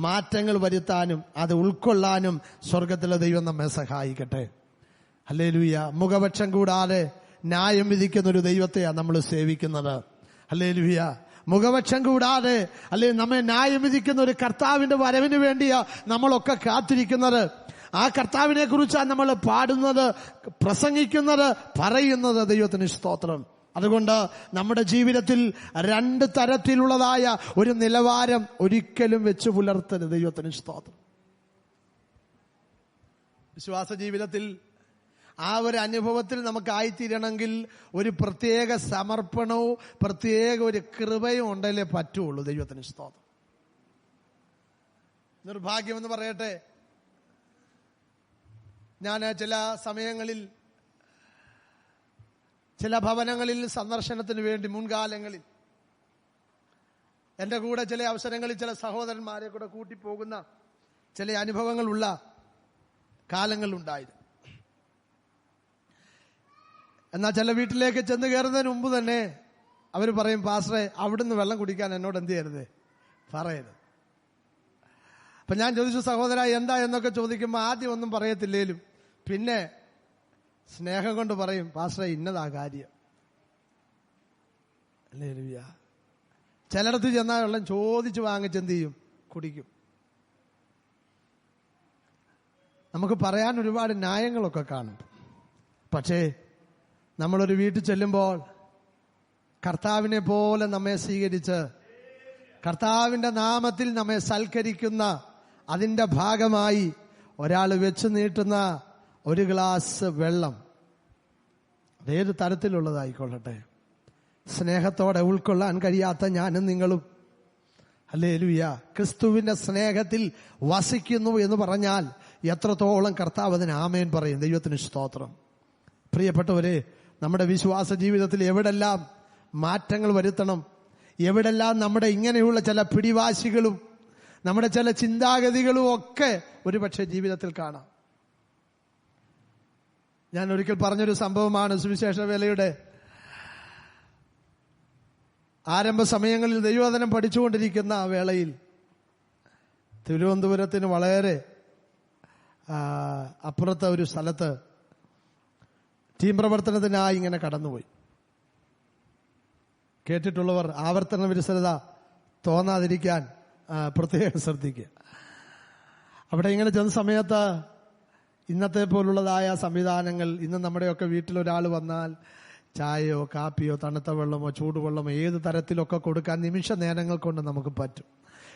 മാറ്റങ്ങൾ വരുത്താനും അത് ഉൾക്കൊള്ളാനും സ്വർഗത്തിലെ ദൈവം നമ്മെ സഹായിക്കട്ടെ. ഹല്ലേലൂയ. മുഖപക്ഷം കൂടാതെ ന്യായം വിധിക്കുന്ന ഒരു ദൈവത്തെയാണ് നമ്മൾ സേവിക്കുന്നത്. ഹല്ലേലൂയ. മുഖപക്ഷം കൂടാതെ നമ്മെ ന്യായം വിധിക്കുന്ന ഒരു കർത്താവിന്റെ വരവിന് വേണ്ടിയാ നമ്മളൊക്കെ കാത്തിരിക്കുന്നത്. ആ കർത്താവിനെ കുറിച്ചാണ് നമ്മൾ പാടുന്നത്, പ്രസംഗിക്കുന്നത്, പറയുന്നത്. ദൈവത്തിന് സ്തോത്രം. അതുകൊണ്ട് നമ്മുടെ ജീവിതത്തിൽ രണ്ട് തരത്തിലുള്ളതായ ഒരു നിലവാരം ഒരിക്കലും വെച്ച് പുലർത്തരുത്. ദൈവത്തിന് സ്തോത്രം. വിശ്വാസ ജീവിതത്തിൽ ആ ഒരു അനുഭവത്തിൽ നമുക്കായിത്തീരണമെങ്കിൽ ഒരു പ്രത്യേക സമർപ്പണവും പ്രത്യേക ഒരു കൃപയും ഉണ്ടല്ലേ പറ്റുള്ളൂ. ദൈവത്തിന് സ്തോത്രം. നിർഭാഗ്യമെന്ന് പറയട്ടെ, ഞാൻ ചില സമയങ്ങളിൽ ചില ഭവനങ്ങളിൽ സന്ദർശനത്തിന് വേണ്ടി മുൻകാലങ്ങളിൽ എന്റെ കൂടെ ചില അവസരങ്ങളിൽ ചില സഹോദരന്മാരെ കൂടെ കൂട്ടിപ്പോകുന്ന ചില അനുഭവങ്ങളുള്ള കാലങ്ങളുണ്ടായിരുന്നു. എന്നാൽ ചില വീട്ടിലേക്ക് ചെന്ന് കയറുന്നതിന് മുമ്പ് തന്നെ അവർ പറയും, പാസ്റ്ററെ അവിടുന്ന് വെള്ളം കുടിക്കാൻ എന്നോട് എന്ത് ചെയ്യരുത്, പറയരുത്. അപ്പൊ ഞാൻ ചോദിച്ചു, സഹോദര എന്താ എന്നൊക്കെ ചോദിക്കുമ്പോൾ ആദ്യം ഒന്നും പറയത്തില്ലേലും പിന്നെ സ്നേഹം കൊണ്ട് പറയും, പാസ്റ്ററെ ഇന്നതാ കാര്യം. അല്ലേ? ചിലയിടത്ത് ചെന്നാൽ വെള്ളം ചോദിച്ചു വാങ്ങിച്ചെന്ത് ചെയ്യും, കുടിക്കും. നമുക്ക് പറയാൻ ഒരുപാട് ന്യായങ്ങളൊക്കെ കാണും. പക്ഷേ നമ്മളൊരു വീട്ടിൽ ചെല്ലുമ്പോൾ കർത്താവിനെ പോലെ നമ്മെ സ്വീകരിച്ച് കർത്താവിന്റെ നാമത്തിൽ നമ്മെ സൽക്കരിക്കുന്ന അതിന്റെ ഭാഗമായി ഒരാൾ വെച്ച് നീട്ടുന്ന ഒരു ഗ്ലാസ് വെള്ളം, അതേത് തരത്തിലുള്ളതായിക്കൊള്ളട്ടെ, സ്നേഹത്തോടെ ഉൾക്കൊള്ളാൻ കഴിയാത്ത ഞാനും നിങ്ങളും ഹല്ലേലൂയ ക്രിസ്തുവിന്റെ സ്നേഹത്തിൽ വസിക്കുന്നു എന്ന് പറഞ്ഞാൽ എത്രത്തോളം കർത്താവ് അതിന് ആമേൻ പറയും. ദൈവത്തിന് സ്തോത്രം. പ്രിയപ്പെട്ടവരെ, നമ്മുടെ വിശ്വാസ ജീവിതത്തിൽ എവിടെല്ലാം മാറ്റങ്ങൾ വരുത്തണം, എവിടെല്ലാം നമ്മുടെ ഇങ്ങനെയുള്ള ചില പിടിവാശികളും നമ്മുടെ ചില ചിന്താഗതികളും ഒക്കെ ഒരുപക്ഷെ ജീവിതത്തിൽ കാണാം. ഞാൻ ഒരിക്കൽ പറഞ്ഞൊരു സംഭവമാണ്. സുവിശേഷ വേലയുടെ ആരംഭ സമയങ്ങളിൽ ദൈവവചനം പഠിച്ചുകൊണ്ടിരിക്കുന്ന ആ വേളയിൽ തിരുവനന്തപുരത്തിന് വളരെ അപ്പുറത്തെ ഒരു സ്ഥലത്ത് ടീം പ്രവർത്തനത്തിനായി ഇങ്ങനെ കടന്നുപോയി. കേട്ടിട്ടുള്ളവർ ആവർത്തന വിരസത തോന്നാതിരിക്കാൻ പ്രത്യേകം ശ്രദ്ധിക്കുക. അവിടെ ഇങ്ങനെ ചെന്ന സമയത്ത് ഇന്നത്തെ പോലുള്ളതായ സംവിധാനങ്ങൾ, ഇന്ന് നമ്മുടെയൊക്കെ വീട്ടിലൊരാൾ വന്നാൽ ചായയോ കാപ്പിയോ തണുത്ത വെള്ളമോ ചൂടുവെള്ളമോ ഏത് തരത്തിലൊക്കെ കൊടുക്കാൻ നിമിഷ നേരങ്ങൾ കൊണ്ട് നമുക്ക് പറ്റും.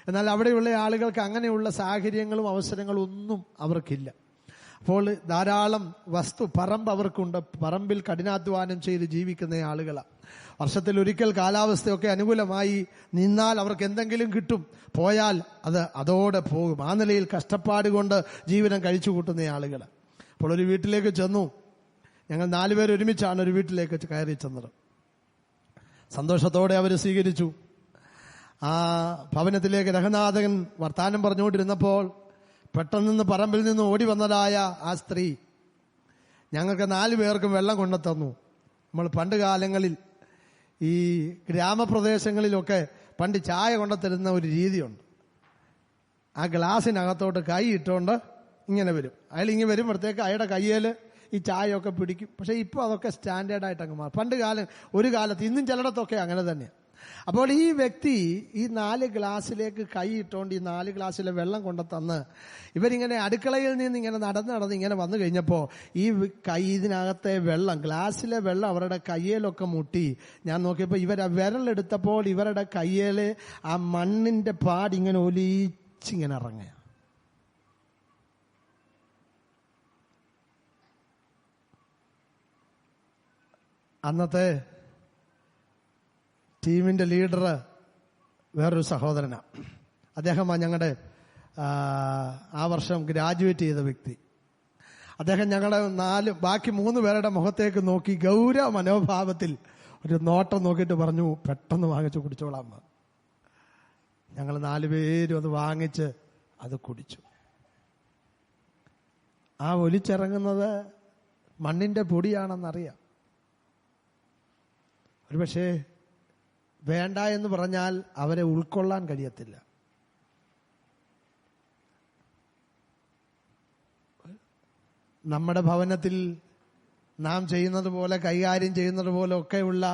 എന്നാൽ അവിടെയുള്ള ആളുകൾക്ക് അങ്ങനെയുള്ള സാഹചര്യങ്ങളും അവസരങ്ങളും ഒന്നും അവർക്കില്ല. അപ്പോൾ ധാരാളം പറമ്പ് അവർക്കുണ്ട്. പറമ്പിൽ കഠിനാധ്വാനം ചെയ്ത് ജീവിക്കുന്ന ആളുകളാണ്. വർഷത്തിൽ ഒരിക്കൽ കാലാവസ്ഥയൊക്കെ അനുകൂലമായി നിന്നാൽ അവർക്ക് എന്തെങ്കിലും കിട്ടും, പോയാൽ അതോടെ പോകും. ആ നിലയിൽ കഷ്ടപ്പാട് കൊണ്ട് ജീവിതം കഴിച്ചു കൂട്ടുന്ന ആളുകൾ. അപ്പോൾ ഒരു വീട്ടിലേക്ക് ചെന്നു. ഞങ്ങൾ 4 പേർ ഒരുമിച്ചാണ് ഒരു വീട്ടിലേക്ക് കയറി ചെന്നത്. സന്തോഷത്തോടെ അവർ സ്വീകരിച്ചു. ആ ഭവനത്തിലേക്ക് രഹനാഥകൻ വർത്താനം പറഞ്ഞുകൊണ്ടിരുന്നപ്പോൾ പെട്ടെന്ന് പറമ്പിൽ നിന്ന് ഓടി വന്നതായ ആ സ്ത്രീ ഞങ്ങൾക്ക് 4 പേർക്കും വെള്ളം കൊണ്ടു തന്നു. നമ്മൾ പണ്ട് കാലങ്ങളിൽ ഈ ഗ്രാമപ്രദേശങ്ങളിലൊക്കെ പണ്ട് ചായ കൊണ്ടുതരുന്ന ഒരു രീതിയുണ്ട്. ആ ഗ്ലാസിനകത്തോട്ട് കൈ ഇട്ടുകൊണ്ട് ഇങ്ങനെ വരും. അയാൾ ഇങ്ങനെ വരുമ്പോഴത്തേക്ക് അയാളുടെ കയ്യിൽ ഈ ചായയൊക്കെ പിടിക്കും. പക്ഷെ ഇപ്പോൾ അതൊക്കെ സ്റ്റാൻഡേർഡായിട്ട് അങ്ങ് മാറും. പണ്ട് ഒരു കാലത്ത് ഇന്നും ചിലയിടത്തൊക്കെ അങ്ങനെ തന്നെയാണ്. അപ്പോൾ ഈ വ്യക്തി ഈ 4 ഗ്ലാസ്സിലേക്ക് കൈ ഇട്ടുകൊണ്ട് ഈ 4 ഗ്ലാസ്സിലെ വെള്ളം കൊണ്ടു തന്ന് ഇവരിങ്ങനെ അടുക്കളയിൽ നിന്ന് ഇങ്ങനെ നടന്ന് ഇങ്ങനെ വന്നു കഴിഞ്ഞപ്പോൾ ഈ ഇതിനകത്തെ വെള്ളം, ഗ്ലാസ്സിലെ വെള്ളം അവരുടെ കയ്യിലൊക്കെ മുട്ടി. ഞാൻ നോക്കിയപ്പോൾ ഇവർ വിരലെടുത്തപ്പോൾ ഇവരുടെ കയ്യിൽ ആ മണ്ണിന്റെ പാടിങ്ങനെ ഒലിച്ചിങ്ങനെ ഇറങ്ങുക. അന്നത്തെ ടീമിന്റെ ലീഡർ വേറൊരു സഹോദരനാണ്. അദ്ദേഹമാണ് ഞങ്ങളുടെ ആ വർഷം ഗ്രാജുവേറ്റ് ചെയ്ത വ്യക്തി. അദ്ദേഹം ഞങ്ങളുടെ ബാക്കി 3 പേരുടെ മുഖത്തേക്ക് നോക്കി ഗൗരവ മനോഭാവത്തിൽ ഒരു നോട്ടം നോക്കിയിട്ട് പറഞ്ഞു, പെട്ടെന്ന് വാങ്ങിച്ചു കുടിച്ചോളാം. ഞങ്ങൾ 4 പേരും അത് വാങ്ങിച്ച് അത് കുടിച്ചു. ആ ഒലിച്ചിറങ്ങുന്നത് മണ്ണിന്റെ പൊടിയാണെന്നറിയാം. ഒരുപക്ഷേ വേണ്ട എന്ന് പറഞ്ഞാൽ അവരെ ഉൾക്കൊള്ളാൻ കഴിയത്തില്ല. നമ്മുടെ ഭവനത്തിൽ നാം ചെയ്യുന്നത് പോലെ, കൈകാര്യം ചെയ്യുന്നത് പോലെ ഒക്കെയുള്ള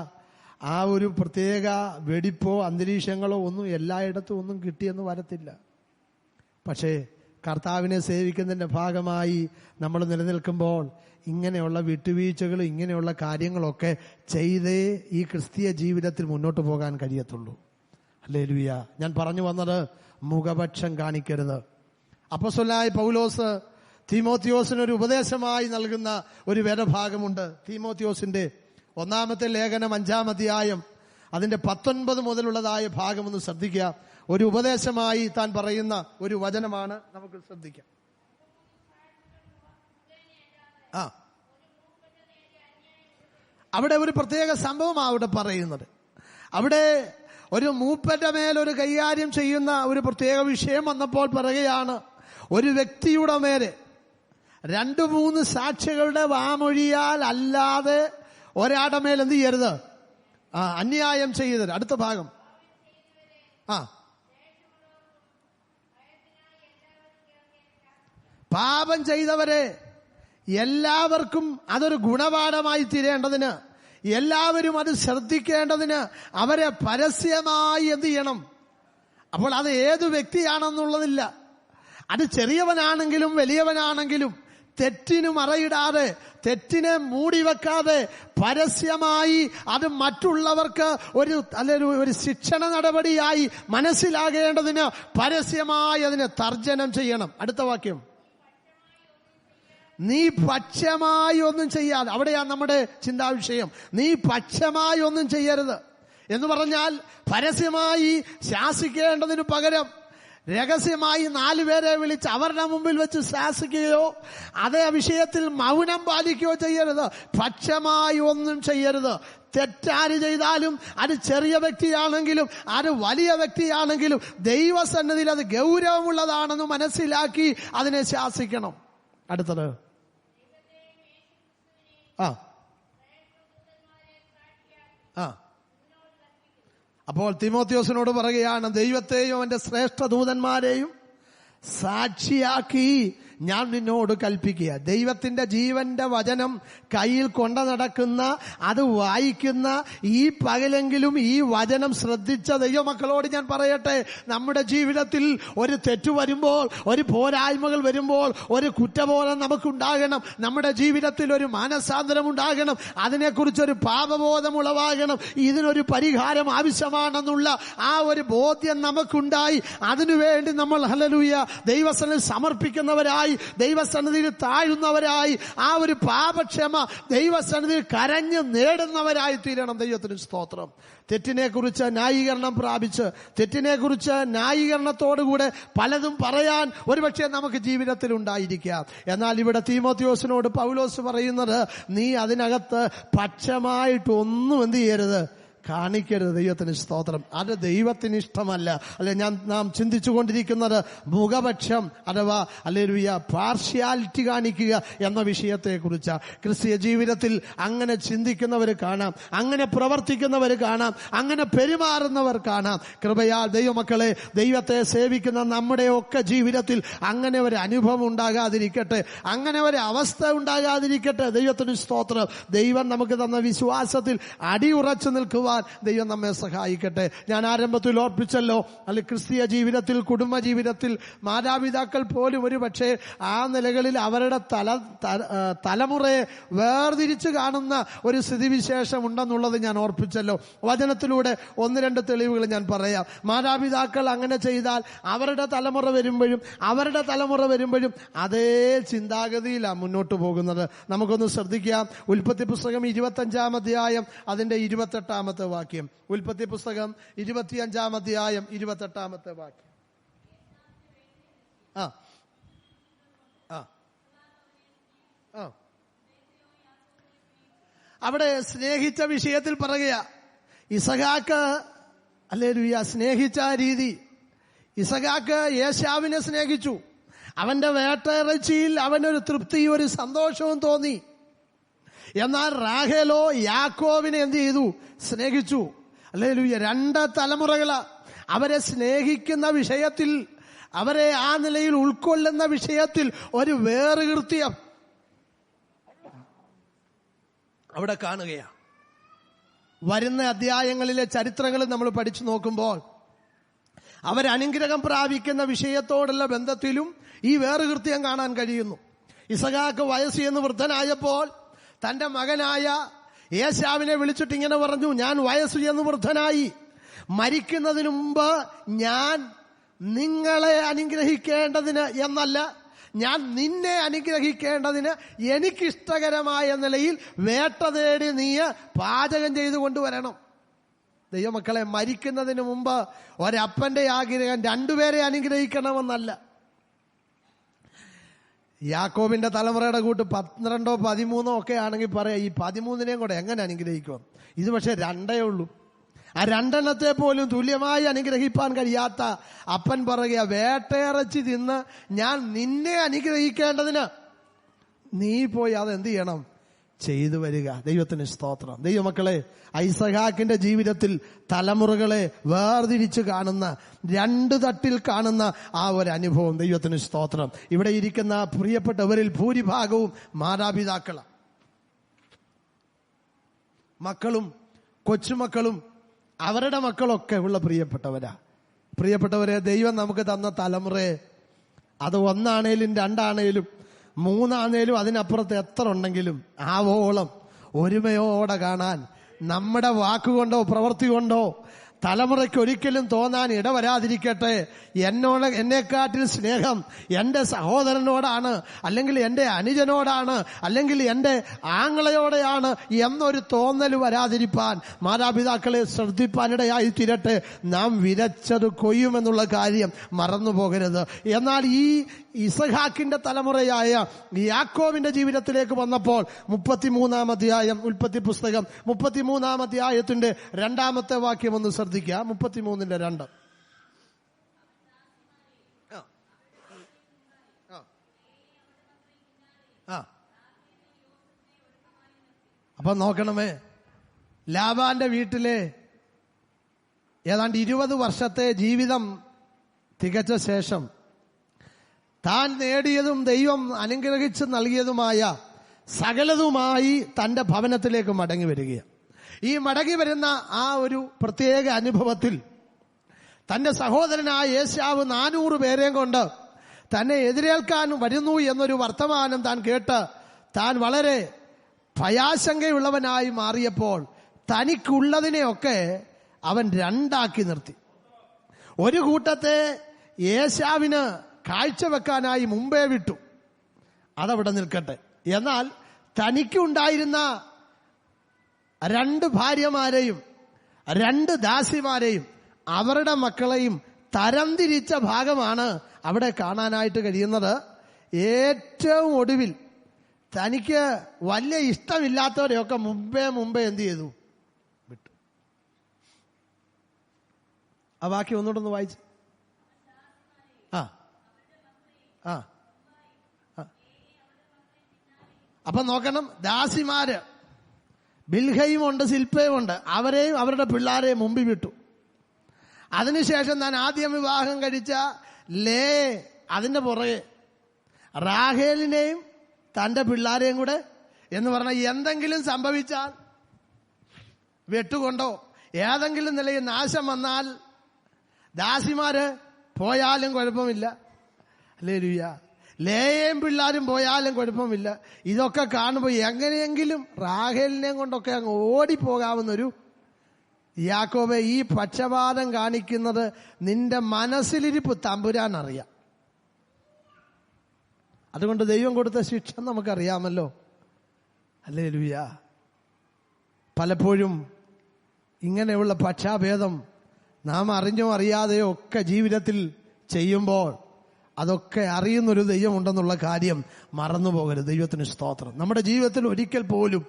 ആ ഒരു പ്രത്യേക വെടിപ്പോ അന്തരീക്ഷങ്ങളോ ഒന്നും എല്ലായിടത്തും ഒന്നും കിട്ടിയെന്ന് വരത്തില്ല. പക്ഷേ കർത്താവിനെ സേവിക്കുന്നതിന്റെ ഭാഗമായി നമ്മൾ നിലനിൽക്കുമ്പോൾ ഇങ്ങനെയുള്ള വിട്ടുവീഴ്ചകൾ, ഇങ്ങനെയുള്ള കാര്യങ്ങളൊക്കെ ചെയ്തേ ഈ ക്രിസ്തീയ ജീവിതത്തിൽ മുന്നോട്ട് പോകാൻ കഴിയത്തുള്ളൂ. ഹല്ലേലൂയ. ഞാൻ പറഞ്ഞു വന്നത് മുഖപക്ഷം കാണിക്കരുത്. അപ്പോസ്തലനായ പൗലോസ് തീമോത്തിയോസിനൊരു ഉപദേശമായി നൽകുന്ന ഒരു വേദഭാഗമുണ്ട്. തീമോത്തിയോസിന്റെ 1-ാമത്തെ ലേഖനം 5-ാം അധ്യായം അതിന്റെ 19 മുതലുള്ളതായ ഭാഗമൊന്ന് ശ്രദ്ധിക്കുക. ഒരു ഉപദേശമായി താൻ പറയുന്ന ഒരു വചനമാണ്, നമുക്ക് ശ്രദ്ധിക്കാം. അവിടെ ഒരു പ്രത്യേക സംഭവമാണ് അവിടെ പറയുന്നത്. അവിടെ ഒരു മൂപ്പന്റെ മേലൊരു കൈകാര്യം ചെയ്യുന്ന ഒരു പ്രത്യേക വിഷയം വന്നപ്പോൾ പറയുകയാണ്, ഒരു വ്യക്തിയുടെ മേലെ 2-3 സാക്ഷികളുടെ വാമൊഴിയാൽ അല്ലാതെ ഒരാളുടെ മേൽ എന്ത് ചെയ്യരുത്? അന്യായം ചെയ്യരുത്. അടുത്ത ഭാഗം. പാപം ചെയ്തവരെ എല്ലാവർക്കും അതൊരു ഗുണപാഠമായി തീരേണ്ടതിന്, എല്ലാവരും അത് ശ്രദ്ധിക്കേണ്ടതിന് അവരെ പരസ്യമായി എന്ത് ചെയ്യണം? അപ്പോൾ അത് ഏതു വ്യക്തിയാണെന്നുള്ളതില്ല. അത് ചെറിയവനാണെങ്കിലും വലിയവനാണെങ്കിലും തെറ്റിന് മറയിടാതെ, തെറ്റിനെ മൂടിവെക്കാതെ പരസ്യമായി അത് മറ്റുള്ളവർക്ക് ഒരു ശിക്ഷണ നടപടിയായി മനസ്സിലാകേണ്ടതിന് പരസ്യമായി അതിനെ തർജ്ജനം ചെയ്യണം. അടുത്ത വാക്യം. നീ പക്ഷമായി ഒന്നും ചെയ്യാതെ, അവിടെയാണ് നമ്മുടെ ചിന്താവിഷയം. നീ പക്ഷമായി ഒന്നും ചെയ്യരുത് എന്ന് പറഞ്ഞാൽ പരസ്യമായി ശാസിക്കേണ്ടതിന് പകരം രഹസ്യമായി 4 പേരെ വിളിച്ച് അവരുടെ മുമ്പിൽ വെച്ച് ശാസിക്കുകയോ അതേ വിഷയത്തിൽ മൗനം പാലിക്കുകയോ ചെയ്യരുത്. പക്ഷമായി ഒന്നും ചെയ്യരുത്. തെറ്റാര് ചെയ്താലും, അത് ചെറിയ വ്യക്തിയാണെങ്കിലും അത് വലിയ വ്യക്തിയാണെങ്കിലും ദൈവസന്നിധിയിൽ അത് ഗൗരവമുള്ളതാണെന്ന് മനസ്സിലാക്കി അതിനെ ശാസിക്കണം. അടുത്തത്. അപ്പോൾ തീമോത്തിയോസിനോട് പറയുകയാണ്, ദൈവത്തെയും അവന്റെ ശ്രേഷ്ഠ ദൂതന്മാരെയും സാക്ഷിയാക്കി ഞാൻ നിന്നോട് കൽപ്പിക്കുക. ദൈവത്തിന്റെ ജീവന്റെ വചനം കയ്യിൽ കൊണ്ടു നടക്കുന്ന, അത് വായിക്കുന്ന ഈ പകലെങ്കിലും ഈ വചനം ശ്രദ്ധിച്ച ദൈവമക്കളോട് ഞാൻ പറയട്ടെ, നമ്മുടെ ജീവിതത്തിൽ ഒരു തെറ്റു വരുമ്പോൾ, ഒരു പോരായ്മകൾ വരുമ്പോൾ, ഒരു കുറ്റബോധം നമുക്കുണ്ടാകണം. നമ്മുടെ ജീവിതത്തിൽ ഒരു മാനസാന്തരം ഉണ്ടാകണം. അതിനെക്കുറിച്ചൊരു പാപബോധം ഉളവാകണം. ഇതിനൊരു പരിഹാരം ആവശ്യമാണെന്നുള്ള ആ ഒരു ബോധ്യം നമുക്കുണ്ടായി അതിനുവേണ്ടി നമ്മൾ ഹല്ലേലൂയ ദൈവസന്നിധിയിൽ സമർപ്പിക്കുന്നവരായി, ദൈവസന്നിധിയിൽ താഴുന്നവരായി, ആ ഒരു പാപക്ഷമ ദൈവസന്നിധിയിൽ കരഞ്ഞ് നേടുന്നവരായി തീരണം. ദൈവത്തിന് സ്തോത്രം. തെറ്റിനെ കുറിച്ച് ന്യായീകരണം പ്രാപിച്ച്, തെറ്റിനെ കുറിച്ച് ന്യായീകരണത്തോടുകൂടെ പലതും പറയാൻ ഒരുപക്ഷെ നമുക്ക് ജീവിതത്തിൽ ഉണ്ടായിരിക്കാം. എന്നാൽ ഇവിടെ തീമോത്തിയോസിനോട് പൗലോസ് പറയുന്നത്, നീ അതിനകത്ത് പക്ഷമായിട്ടൊന്നും എന്ത് ചെയ്യരുത്, കാണിക്കരുത്. ദൈവത്തിന് സ്തോത്രം. അത് ദൈവത്തിന് ഇഷ്ടമല്ല. അല്ലെ, നാം ചിന്തിച്ചു കൊണ്ടിരിക്കുന്നത് മുഖപക്ഷം അഥവാ ഹല്ലേലൂയ പാർഷ്യാലിറ്റി കാണിക്കുക എന്ന വിഷയത്തെ കുറിച്ചാണ്. ക്രിസ്തീയ ജീവിതത്തിൽ അങ്ങനെ ചിന്തിക്കുന്നവർ കാണാം, അങ്ങനെ പ്രവർത്തിക്കുന്നവർ കാണാം, അങ്ങനെ പെരുമാറുന്നവർ കാണാം. കൃപയാൽ ദൈവമക്കളെ, ദൈവത്തെ സേവിക്കുന്ന നമ്മുടെയൊക്കെ ജീവിതത്തിൽ അങ്ങനെ ഒരു അനുഭവം ഉണ്ടാകാതിരിക്കട്ടെ, അങ്ങനെ ഒരു അവസ്ഥ ഉണ്ടാകാതിരിക്കട്ടെ. ദൈവത്തിന് സ്തോത്രം. ദൈവം നമുക്ക് തന്ന വിശ്വാസത്തിൽ അടിയുറച്ചു നിൽക്കുവാൻ ദൈവം നമ്മെ സഹായിക്കട്ടെ. ഞാൻ ആരംഭത്തിൽ ഓർപ്പിച്ചല്ലോ, അല്ലെ, ക്രിസ്തീയ ജീവിതത്തിൽ, കുടുംബ ജീവിതത്തിൽ മാതാപിതാക്കൾ പോലും ഒരു പക്ഷേ ആ നിലകളിൽ അവരുടെ തലമുറയെ വേർതിരിച്ചു കാണുന്ന ഒരു സ്ഥിതിവിശേഷം ഉണ്ടെന്നുള്ളത് ഞാൻ ഓർപ്പിച്ചല്ലോ. വചനത്തിലൂടെ 1-2 തെളിവുകൾ ഞാൻ പറയാം. മാതാപിതാക്കൾ അങ്ങനെ ചെയ്താൽ അവരുടെ തലമുറ വരുമ്പോഴും അതേ ചിന്താഗതിയിലാണ് മുന്നോട്ട് പോകുന്നത്. നമുക്കൊന്ന് ശ്രദ്ധിക്കാം. ഉൽപ്പത്തി പുസ്തകം 25-ാം അധ്യായം അതിന്റെ 28-ാമത്തെ വാക്യം. ഉൽപ്പത്തി പുസ്തകം 25-ാം അധ്യായം 28-ാമത്തെ വാക്യം. അവിടെ സ്നേഹിച്ച വിഷയത്തിൽ പറയുക, ഇസഹാക്ക് ഹല്ലേലൂയ സ്നേഹിച്ച രീതി. ഇസഹാക്ക് ഏശാവിനെ സ്നേഹിച്ചു. അവന്റെ വേട്ടയിറച്ചിയിൽ അവനൊരു തൃപ്തിയും ഒരു സന്തോഷവും തോന്നി. എന്നാൽ റാഹേലോ യാക്കോബിനെ എന്ത് ചെയ്തു? സ്നേഹിച്ചു. ഹല്ലേലൂയ. 2 തലമുറകള് അവരെ സ്നേഹിക്കുന്ന വിഷയത്തിൽ, അവരെ ആ നിലയിൽ ഉൾക്കൊള്ളുന്ന വിഷയത്തിൽ ഒരു വേറുകൃത്യം. അവിടെ കാണുകയാണ്. വരുന്ന അധ്യായങ്ങളിലെ ചരിത്രങ്ങൾ നമ്മൾ പഠിച്ചു നോക്കുമ്പോൾ അവരനുഗ്രഹം പ്രാപിക്കുന്ന വിഷയത്തോടുള്ള ബന്ധത്തിലും ഈ വേറുകൃത്യം കാണാൻ കഴിയുന്നു. ഇസഹാക്ക് വയസ്സ് എന്ന് വൃദ്ധനായപ്പോൾ തന്റെ മകനായ ഏശാവിനെ വിളിച്ചിട്ട് ഇങ്ങനെ പറഞ്ഞു, ഞാൻ വയസ്സ് എന്ന് വൃദ്ധനായി, മരിക്കുന്നതിന് മുമ്പ് ഞാൻ നിങ്ങളെ അനുഗ്രഹിക്കേണ്ടതിന് എന്നല്ല, ഞാൻ നിന്നെ അനുഗ്രഹിക്കേണ്ടതിന് എനിക്കിഷ്ടകരമായ നിലയിൽ വേട്ട തേടി നീ പാചകം ചെയ്തു കൊണ്ടുവരണം. ദൈവമക്കളെ, മരിക്കുന്നതിന് മുമ്പ് ഒരപ്പന്റെ ആഗ്രഹം രണ്ടുപേരെ അനുഗ്രഹിക്കണമെന്നല്ല. യാക്കോബിന്റെ തലമുറയുടെ കൂട്ട് 12 13 ഒക്കെ ആണെങ്കിൽ പറയാം, ഈ 13നെയും കൂടെ എങ്ങനെ അനുഗ്രഹിക്കും? ഇത് പക്ഷെ 2 ഉള്ളൂ. ആ 2 പോലും തുല്യമായി അനുഗ്രഹിപ്പാൻ കഴിയാത്ത അപ്പൻ പറയുക, വേട്ടയിറച്ചി തിന്ന് ഞാൻ നിന്നെ അനുഗ്രഹിക്കേണ്ടതിന് നീ പോയി അതെന്ത് ചെയ്യണം? ചെയ്തു വരിക. ദൈവത്തിന് സ്തോത്രം. ദൈവമക്കളെ, ഐസഹാക്കിന്റെ ജീവിതത്തിൽ തലമുറകളെ വേർതിരിച്ച് കാണുന്ന, 2 തട്ടിൽ കാണുന്ന ആ ഒരു അനുഭവം. ദൈവത്തിന് സ്തോത്രം. ഇവിടെ ഇരിക്കുന്ന പ്രിയപ്പെട്ടവരിൽ ഭൂരിഭാഗവും മാതാപിതാക്കളാണ്. മക്കളും കൊച്ചുമക്കളും അവരുടെ മക്കളൊക്കെ ഉള്ള പ്രിയപ്പെട്ടവരാ. പ്രിയപ്പെട്ടവരെ, ദൈവം നമുക്ക് തന്ന തലമുറയെ, അത് 1 ആണേലും 2 ആണേലും 3 ആണേലും അതിനപ്പുറത്ത് എത്ര ഉണ്ടെങ്കിലും ആവോളം ഒരുമയോടെ കാണാൻ നമ്മുടെ വാക്കുകൊണ്ടോ പ്രവൃത്തി കൊണ്ടോ തലമുറയ്ക്ക് ഒരിക്കലും തോന്നാൻ ഇടവരാതിരിക്കട്ടെ. എന്നെക്കാട്ടിൽ സ്നേഹം എൻ്റെ സഹോദരനോടാണ്, അല്ലെങ്കിൽ എൻ്റെ അനുജനോടാണ്, അല്ലെങ്കിൽ എൻ്റെ ആങ്ങളയോടെയാണ് എന്നൊരു തോന്നൽ വരാതിരിപ്പാൻ മാതാപിതാക്കളെ ശ്രദ്ധിപ്പാനിടയായി തീരട്ടെ. നാം വിതച്ചത് കൊയ്യുമെന്നുള്ള കാര്യം മറന്നു പോകരുത്. എന്നാൽ ഈ ഇസഹാക്കിന്റെ തലമുറയായ യാക്കോബിന്റെ ജീവിതത്തിലേക്ക് വന്നപ്പോൾ 33-ാം അധ്യായം, ഉൽപ്പത്തി പുസ്തകം 33-ാം അധ്യായത്തിന്റെ 2-ാമത്തെ വാക്യം ഒന്ന് ശ്രദ്ധിക്കുക. 33:2. അപ്പൊ നോക്കണമേ, ലാബാന്റെ വീട്ടിലെ ഏതാണ്ട് 20 വർഷത്തെ ജീവിതം തികച്ച ശേഷം താൻ നേടിയതും ദൈവം അനുഗ്രഹിച്ച് നൽകിയതുമായ സകലതുമായി തന്റെ ഭവനത്തിലേക്ക് മടങ്ങി വരികയാണ്. ഈ മടങ്ങി വരുന്ന ആ ഒരു പ്രത്യേക അനുഭവത്തിൽ തന്റെ സഹോദരനായ ഏശാവ് 400 പേരെയും കൊണ്ട് തന്നെ എതിരേൽക്കാൻ വരുന്നു എന്നൊരു വർത്തമാനം താൻ കേട്ട് താൻ വളരെ ഭയാശങ്കയുള്ളവനായി മാറിയപ്പോൾ തനിക്കുള്ളതിനെയൊക്കെ അവൻ 2 ആക്കി നിർത്തി. ഒരു കൂട്ടത്തെ ഏശാവിന് കാഴ്ചവെക്കാനായി മുമ്പേ വിട്ടു, അതവിടെ നിൽക്കട്ടെ. എന്നാൽ തനിക്കുണ്ടായിരുന്ന 2 ഭാര്യമാരെയും 2 ദാസിമാരെയും അവരുടെ മക്കളെയും തരംതിരിച്ച ഭാഗമാണ് അവിടെ കാണാനായിട്ട് കഴിയുന്നത്. ഏറ്റവും ഒടുവിൽ തനിക്ക് വലിയ ഇഷ്ടമില്ലാത്തവരെയൊക്കെ മുമ്പേ എന്ത് ചെയ്തു? വിട്ടു. ആ വാക്യം ഒന്നുകൂടെ വായിച്ചു. അപ്പൊ നോക്കണം, ദാസിമാര് ബിൽഹയും ഉണ്ട്, സിൽപ്പയും ഉണ്ട്, അവരെയും അവരുടെ പിള്ളാരെയും മുമ്പിൽ വിട്ടു. അതിനുശേഷം താൻ ആദ്യം വിവാഹം കഴിച്ച ലേ അതിന്റെ പുറകെ, റാഹേലിനെയും തന്റെ പിള്ളാരെയും കൂടെ എന്ന് പറഞ്ഞാൽ എന്തെങ്കിലും സംഭവിച്ചാൽ, വെട്ടുകൊണ്ടോ ഏതെങ്കിലും നിലയിൽ നാശം വന്നാൽ ദാസിമാര് പോയാലും കുഴപ്പമില്ല, ഹല്ലേലൂയ, ലേയും പിള്ളാരും പോയാലും കുഴപ്പമില്ല. ഇതൊക്കെ കാണുമ്പോൾ എങ്ങനെയെങ്കിലും റാഹേലിനെയും കൊണ്ടൊക്കെ അങ്ങ് ഓടിപ്പോകാവുന്നൊരു യാക്കോബെ, ഈ പക്ഷപാതം കാണിക്കുന്നത് നിന്റെ മനസ്സിലിരിപ്പ് തമ്പുരാൻ അറിയാം. അതുകൊണ്ട് ദൈവം കൊടുത്ത ശിക്ഷ നമുക്കറിയാമല്ലോ, ഹല്ലേലൂയ. പലപ്പോഴും ഇങ്ങനെയുള്ള പക്ഷാഭേദം നാം അറിഞ്ഞോ അറിയാതെയോ ഒക്കെ ജീവിതത്തിൽ ചെയ്യുമ്പോൾ അതൊക്കെ അറിയുന്നൊരു ദൈവമുണ്ടെന്നുള്ള കാര്യം മറന്നു പോകരുത്. ദൈവത്തിന് സ്തോത്രം. നമ്മുടെ ജീവിതത്തിൽ ഒരിക്കൽ പോലും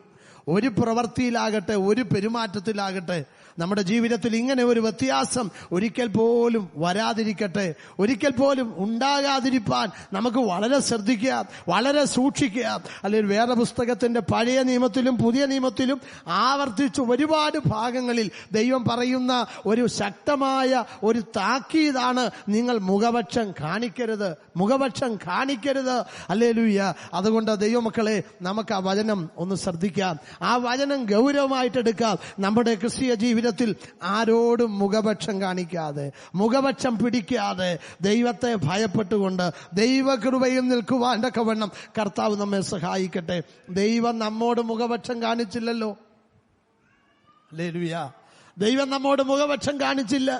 ഒരു പ്രവൃത്തിയിലാകട്ടെ, ഒരു പെരുമാറ്റത്തിലാകട്ടെ, നമ്മുടെ ജീവിതത്തിൽ ഇങ്ങനെ ഒരു വ്യത്യാസം ഒരിക്കൽ പോലും വരാതിരിക്കട്ടെ, ഒരിക്കൽ പോലും ഉണ്ടാകാതിരിപ്പാൻ നമുക്ക് വളരെ ശ്രദ്ധിക്കുക, വളരെ സൂക്ഷിക്കുക. അല്ലെങ്കിൽ വേറെ പുസ്തകത്തിന്റെ പഴയ നിയമത്തിലും പുതിയ നിയമത്തിലും ആവർത്തിച്ച് ഒരുപാട് ഭാഗങ്ങളിൽ ദൈവം പറയുന്ന ഒരു ശക്തമായ ഒരു താക്കീതാണ്, നിങ്ങൾ മുഖപക്ഷം കാണിക്കരുത്, മുഖപക്ഷം കാണിക്കരുത്. ഹല്ലേലൂയ. അതുകൊണ്ട് ദൈവമക്കളെ, നമുക്ക് ആ വചനം ഒന്ന് ശ്രദ്ധിക്കാം, ആ വചനം ഗൗരവമായിട്ട് എടുക്കാം. നമ്മുടെ ക്രിസ്തീയ ജീവിതത്തിൽ ആരോടും മുഖപക്ഷം കാണിക്കാതെ, മുഖപക്ഷം പിടിക്കാതെ, ദൈവത്തെ ഭയപ്പെട്ടുകൊണ്ട് ദൈവകൃപയിൽ നിൽക്കുവാൻ തക്കവണ്ണം കർത്താവ് നമ്മെ സഹായിക്കട്ടെ. ദൈവം നമ്മോട് മുഖപക്ഷം കാണിച്ചില്ലല്ലോ. ഹല്ലേലൂയ. ദൈവം നമ്മോട് മുഖപക്ഷം കാണിച്ചില്ല.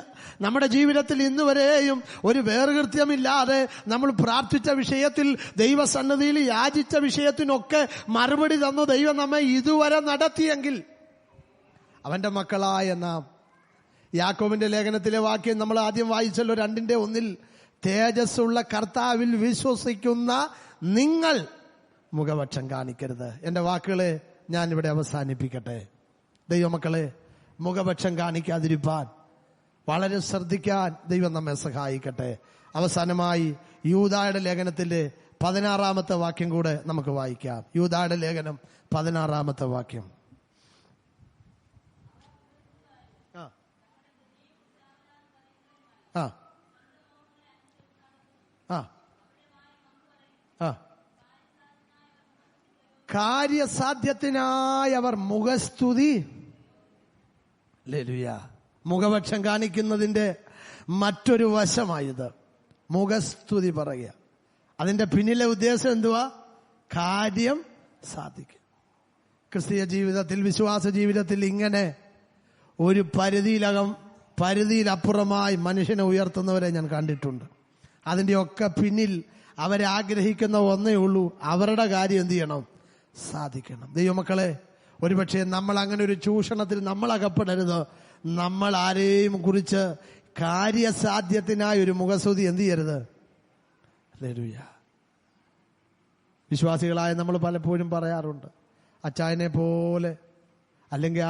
നമ്മുടെ ജീവിതത്തിൽ ഇന്നുവരെയും ഒരു വേർകൃത്യമില്ലാതെ നമ്മൾ പ്രാർത്ഥിച്ച വിഷയത്തിൽ, ദൈവസന്നിധിയിൽ യാചിച്ച വിഷയത്തിനൊക്കെ മറുപടി തന്നു ദൈവം നമ്മെ ഇതുവരെ നടത്തിയെങ്കിൽ അവന്റെ മക്കളായ നാം, യാക്കോബിന്റെ ലേഖനത്തിലെ വാക്യം നമ്മൾ ആദ്യം വായിച്ചല്ലോ, 2:1, തേജസ്സുള്ള കർത്താവിൽ വിശ്വസിക്കുന്ന നിങ്ങൾ മുഖപക്ഷം കാണിക്കരുത്. എന്റെ വാക്കുകളെ ഞാൻ ഇവിടെ അവസാനിപ്പിക്കട്ടെ. ദൈവമക്കളെ, മുഖപക്ഷം കാണിക്കാതിരിപ്പാൻ വളരെ ശ്രദ്ധിക്കാൻ ദൈവം നമ്മെ സഹായിക്കട്ടെ. അവസാനമായി യൂദായുടെ ലേഖനത്തിന്റെ 16-ാമത്തെ വാക്യം കൂടെ നമുക്ക് വായിക്കാം. യൂദായുടെ ലേഖനം 16-ാമത്തെ വാക്യം. കാര്യസാധ്യത്തിനായി അവർ മുഖസ്തുതി. ഹല്ലേലൂയ. മുഖപക്ഷം കാണിക്കുന്നതിന്റെ മറ്റൊരു വശമായത് മുഖസ്തുതി പറയുക. അതിന്റെ പിന്നിലെ ഉദ്ദേശം എന്തുവാ? കാര്യം സാധിക്കും. ക്രിസ്തീയ ജീവിതത്തിൽ, വിശ്വാസ ജീവിതത്തിൽ ഇങ്ങനെ ഒരു പരിധിയിലപ്പുറമായി മനുഷ്യനെ ഉയർത്തുന്നവരെ ഞാൻ കണ്ടിട്ടുണ്ട്. അതിന്റെയൊക്കെ പിന്നിൽ അവരാഗ്രഹിക്കുന്ന ഒന്നേ ഉള്ളൂ, അവരുടെ കാര്യം എന്ത് ചെയ്യണം? സാധിക്കണം. ദൈവമക്കളെ, ഒരുപക്ഷെ നമ്മൾ അങ്ങനെ ഒരു ചൂഷണത്തിൽ നമ്മൾ അകപ്പെടരുത്. നമ്മൾ ആരെയും കുറിച്ച് കാര്യസാധ്യത്തിനായി ഒരു മുഖസ്തുതി എന്ത് ചെയ്യരുത്. ഹല്ലേലൂയ. വിശ്വാസികളായ നമ്മൾ പലപ്പോഴും പറയാറുണ്ട്, അച്ചായനെ പോലെ, അല്ലെങ്കിൽ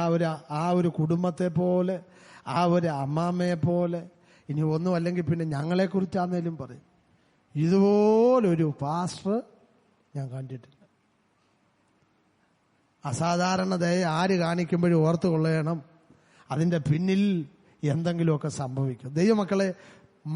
ആ ഒരു കുടുംബത്തെ പോലെ, ആ ഒരു അമ്മാമ്മയെ പോലെ, ഇനി ഒന്നും അല്ലെങ്കിൽ പിന്നെ ഞങ്ങളെ കുറിച്ചാന്നേലും പറയും. ഇതുപോലൊരു പാസ്റ്റർ ഞാൻ കണ്ടിട്ടില്ല. അസാധാരണതയെ ആര് കാണിക്കുമ്പോഴും ഓർത്തു കൊള്ളണം, അതിന്റെ പിന്നിൽ എന്തെങ്കിലുമൊക്കെ സംഭവിക്കും. ദൈവമക്കളെ,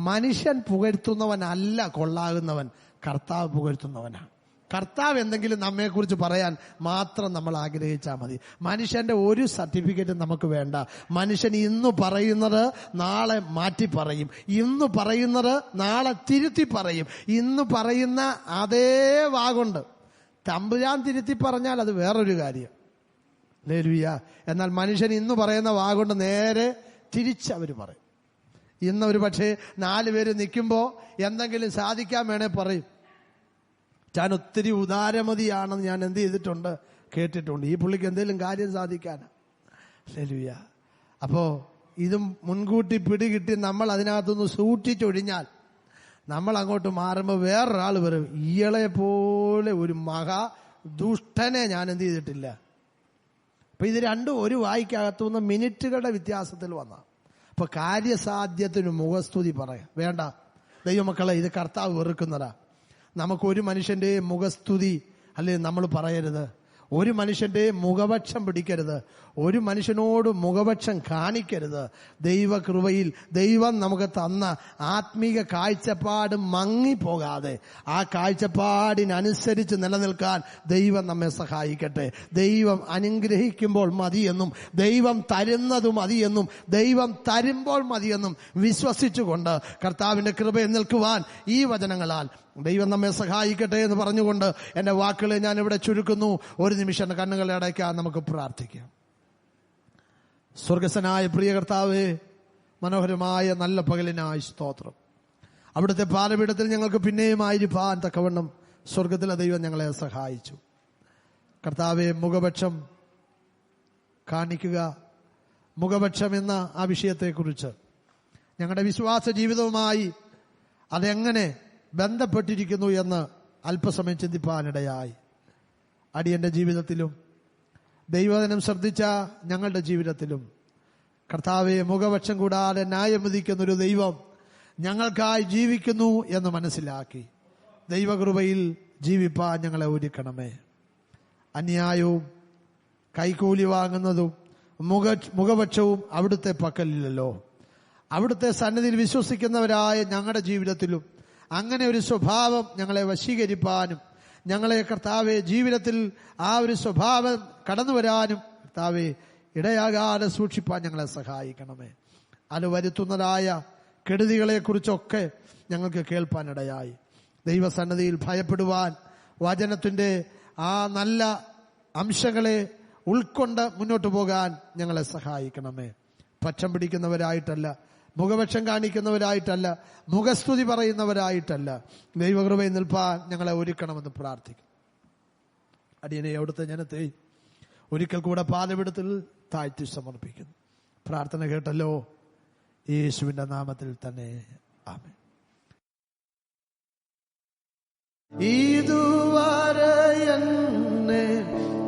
മനുഷ്യൻ പുകഴ്ത്തുന്നവനല്ല കൊള്ളാകുന്നവൻ, കർത്താവ് പുകഴ്ത്തുന്നവനാണ്. കർത്താവ് എന്തെങ്കിലും നമ്മെക്കുറിച്ച് പറയാൻ മാത്രം നമ്മൾ ആഗ്രഹിച്ചാൽ മതി. മനുഷ്യന്റെ ഒരു സർട്ടിഫിക്കറ്റും നമുക്ക് വേണ്ട. മനുഷ്യൻ ഇന്ന് പറയുന്നത് നാളെ മാറ്റി പറയും, ഇന്ന് പറയുന്നത് നാളെ തിരുത്തി പറയും. ഇന്ന് പറയുന്ന അതേ വാഗുണ്ട് തമ്പുരാൻ തിരുത്തി പറഞ്ഞാൽ അത് വേറൊരു കാര്യം. ഹല്ലേലൂയ. എന്നാൽ മനുഷ്യൻ ഇന്ന് പറയുന്ന വാഗുണ്ട് നേരെ തിരിച്ചവർ പറയും. ഇന്ന് ഒരു പക്ഷേ 4 പേര് നിൽക്കുമ്പോൾ എന്തെങ്കിലും സാധിക്കാൻ വേണേ പറയും, ഞാൻ ഒത്തിരി ഉദാരമതിയാണെന്ന് ഞാൻ എന്ത് ചെയ്തിട്ടുണ്ട്, കേട്ടിട്ടുണ്ട്. ഈ പുള്ളിക്ക് എന്തെങ്കിലും കാര്യം സാധിക്കാനാ. ഹല്ലേലൂയ. അപ്പോ ഇതും മുൻകൂട്ടി പിടികിട്ടി നമ്മൾ അതിനകത്തുനിന്ന് സൂക്ഷിച്ചൊഴിഞ്ഞാൽ നമ്മൾ അങ്ങോട്ട് മാറുമ്പോൾ വേറൊരാൾ വരും, ഇയാളെ പോലെ ഒരു മഹാ ദുഷ്ടനെ ഞാൻ എന്ത് ചെയ്തിട്ടില്ല. അപ്പൊ ഇത് രണ്ടും ഒരു വായിക്കകത്തുനിന്ന് മിനിറ്റുകളുടെ വ്യത്യാസത്തിൽ വന്ന. അപ്പൊ കാര്യസാധ്യത്തിന് മുഖസ്തുതി പറയാം വേണ്ട. ദൈവമക്കളെ, ഇത് കർത്താവ് വെറുക്കുന്നതാ. നമുക്കൊരു മനുഷ്യന്റെ മുഖസ്തുതി അല്ലെ നമ്മൾ പറയരുത്. ഒരു മനുഷ്യന്റെ മുഖപക്ഷം പിടിക്കരുത്. ഒരു മനുഷ്യനോട് മുഖപക്ഷം കാണിക്കരുത്. ദൈവകൃപയിൽ ദൈവം നമുക്ക് തന്ന ആത്മീക കാഴ്ചപ്പാട് മങ്ങിപ്പോകാതെ ആ കാഴ്ചപ്പാടിനനുസരിച്ച് നിലനിൽക്കാൻ ദൈവം നമ്മെ സഹായിക്കട്ടെ. ദൈവം അനുഗ്രഹിക്കുമ്പോൾ മതിയെന്നും ദൈവം തരുന്നത് മതിയെന്നും ദൈവം തരുമ്പോൾ മതിയെന്നും വിശ്വസിച്ചുകൊണ്ട് കർത്താവിന്റെ കൃപയിൽ നിൽക്കുവാൻ ഈ വചനങ്ങളാൽ ദൈവം നമ്മെ സഹായിക്കട്ടെ എന്ന് പറഞ്ഞുകൊണ്ട് എന്റെ വാക്കുകളെ ഞാൻ ഇവിടെ ചുരുക്കുന്നു. ഒരു നിമിഷം കണ്ണുകളെ അടയ്ക്കാൻ നമുക്ക് പ്രാർത്ഥിക്കാം. സ്വർഗസ്ഥനായ പ്രിയ കർത്താവേ, മനോഹരമായ നല്ല പകലിനായി സ്തോത്രം. അവിടുത്തെ പാദപീഠത്തിൽ ഞങ്ങൾക്ക് പിന്നെയും ആയിരിക്കാൻ തക്കവണ്ണം സ്വർഗത്തിലെ ദൈവം ഞങ്ങളെ സഹായിച്ചു. കർത്താവെ, മുഖപക്ഷം കാണിക്കുക, മുഖപക്ഷം എന്ന ആ വിഷയത്തെക്കുറിച്ച് ഞങ്ങളുടെ വിശ്വാസ ജീവിതവുമായി അതെങ്ങനെ ബന്ധപ്പെട്ടിരിക്കുന്നു എന്ന് അല്പസമയം ചിന്തിപ്പാനിടയായി. അടിയന്റെ ജീവിതത്തിലും ദൈവവചനം ശ്രദ്ധിച്ച ഞങ്ങളുടെ ജീവിതത്തിലും കർത്താവെ, മുഖപക്ഷം കൂടാതെ ന്യായം വിധിക്കുന്നൊരു ദൈവം ഞങ്ങൾക്കായി ജീവിക്കുന്നു എന്ന് മനസ്സിലാക്കി ദൈവകൃപയിൽ ജീവിപ്പാൻ ഞങ്ങളെ ഒരുക്കണമേ. അന്യായവും കൈക്കൂലി വാങ്ങുന്നതും മുഖപക്ഷവും അവിടുത്തെ പക്കലില്ലല്ലോ. അവിടുത്തെ സന്നിധിയിൽ വിശ്വസിക്കുന്നവരായ ഞങ്ങളുടെ ജീവിതത്തിലും അങ്ങനെ ഒരു സ്വഭാവം ഞങ്ങളെ വശീകരിപ്പാനും ഞങ്ങളെ കർത്താവെ ജീവിതത്തിൽ ആ ഒരു സ്വഭാവം കടന്നു വരാനും കർത്താവെ ഇടയാകാതെ സൂക്ഷിപ്പാൻ ഞങ്ങളെ സഹായിക്കണമേ. അത് വരുത്തുന്നതായ കെടുതികളെക്കുറിച്ചൊക്കെ ഞങ്ങൾക്ക് കേൾപ്പാനിടയായി ദൈവസന്നിധിയിൽ ഭയപ്പെടുവാൻ, വചനത്തിൻ്റെ ആ നല്ല അംശങ്ങളെ ഉൾക്കൊണ്ട് മുന്നോട്ട് പോകാൻ ഞങ്ങളെ സഹായിക്കണമേ. പക്ഷം പിടിക്കുന്നവരായിട്ടല്ല, മുഖപക്ഷം കാണിക്കുന്നവരായിട്ടല്ല, മുഖസ്തുതി പറയുന്നവരായിട്ടല്ല, ദൈവകൃപയിൽ നിൽപ്പാൻ ഞങ്ങളെ ഒരുക്കണമെന്ന് പ്രാർത്ഥിക്കും. അടിയനെ അവിടുത്തെ ജനത്തെ ഒരിക്കൽ കൂടെ പാദപീഠത്തിൽ താഴ്ത്തി സമർപ്പിക്കുന്നു. പ്രാർത്ഥന കേട്ടല്ലോ, യേശുവിന്റെ നാമത്തിൽ തന്നെ ആമേൻ. ഇതുവരെ എന്നെ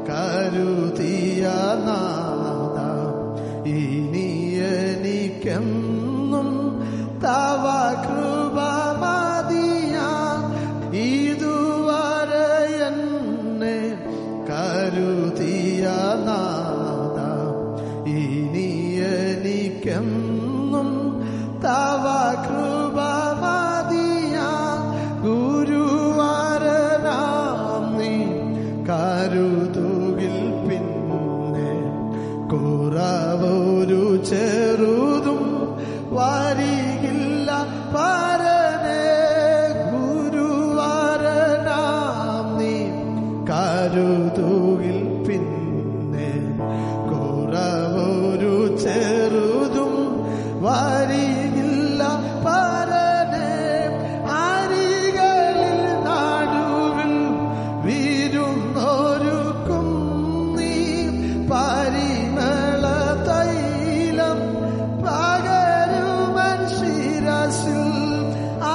കരുതിയ നാഥ, ഇനി എനിക്കെന്നും തവ കൃപ മതിയാം. ഇതുവരെ എന്നെ കരുതിയ നാഥ, ഇനി എനിക്കെന്നും തവ കൃപ മതിയാം. ഗുരുവാരനാം നീ കരുതുകിൽ പിന്നെ കുറവൊരു ചെറുതും വരികില്ല പരനേ. ഗുരുവാരനാം നീ കരുതുകിൽ പിന്നെ കുറവൊരു ചെറുതും വരികില്ല പരനേ. അരികളിൽ നടുവിൽ വീരുന്നൊരുക്കും നീ പരിമള തൈലം പകരുമൻ ശിരസിൽ.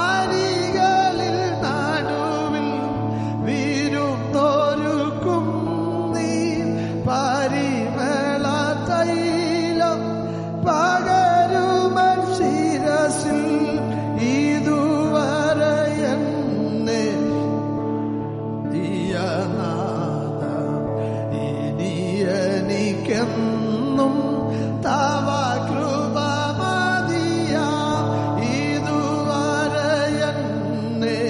അരികളിൽ നടുവിൽ വീരുന്നൊരുക്കും നീ പരിമള തൈലം പകരുമൻ ശിരസിൽ. ഇതുവരെ എന്നെ ദിയനാഥ, ഇനി എനിക്കെന്നും തവ കൃപ മതിയാം. ഇതുവരെ എന്നെ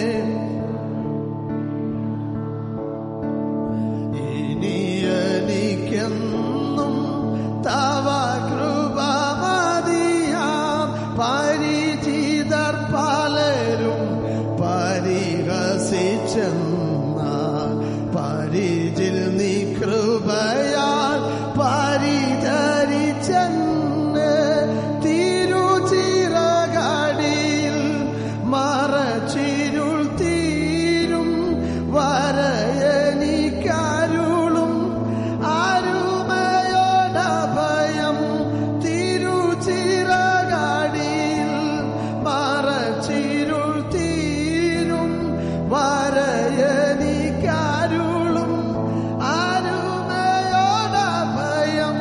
ഇനി എനിക്കെന്നും തവ കൃപ മതിയാം. പരിചിതർ പലരും പരിഹസിച്ചെന്ന പരിചിൽ നീ കൃപയാൽ പരിചരിച്ചെന്നെ. തിരുചിറകടിയിൽ മറച്ചിരുൾ തീരും വരയെനിക്കരുളും അരുമയോടഭയം. തിരുചിറകടിയിൽ മറച്ചിരുൾ തീരും വരയെനിക്കരുളും അരുമയോടഭയം.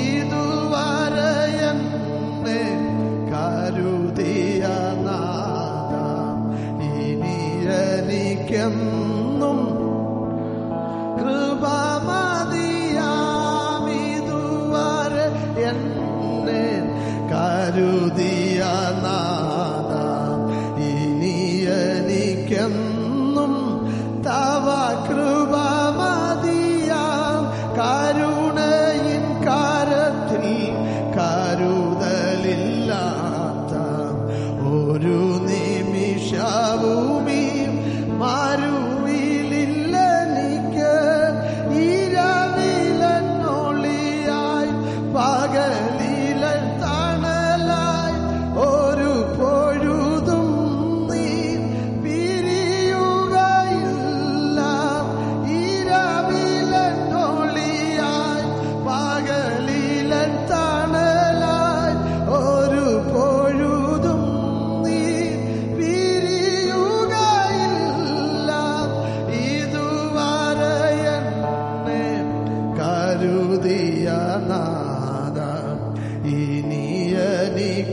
ഇതുവരെ എന്നെ കരുതിയ നാഥ, ഇനി എനിക്കെന്നും കൃപ മതിയാം. ഇതുവരെ എന്നെ കരുതിയ നാഥ, ഇനി എനിക്കെന്നും തവ കൃപ മതിയാം. കരുണയിൻ കരത്തിൽ കരുതലില്ലാത്ത ഒരു നിമിഷവും മരുവിലെനിക്ക്. ഇരവിലൊളിയായി പകലിലൻ തണലായി ഒരു പൊഴുതും നീ പിരിയുകയില്ല. ഇരവിലൊളിയായി പകലിലൻ തണലായി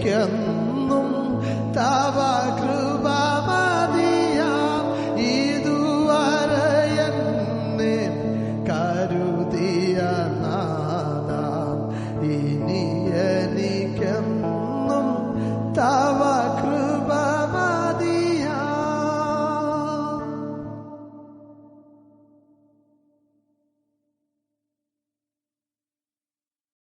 എനിക്കെന്നും തവ കൃപ മതിയാം. ഇതുവരെ എന്നെ കരുതിയ നാഥാ, ഇനി എനിക്കെന്നും തവ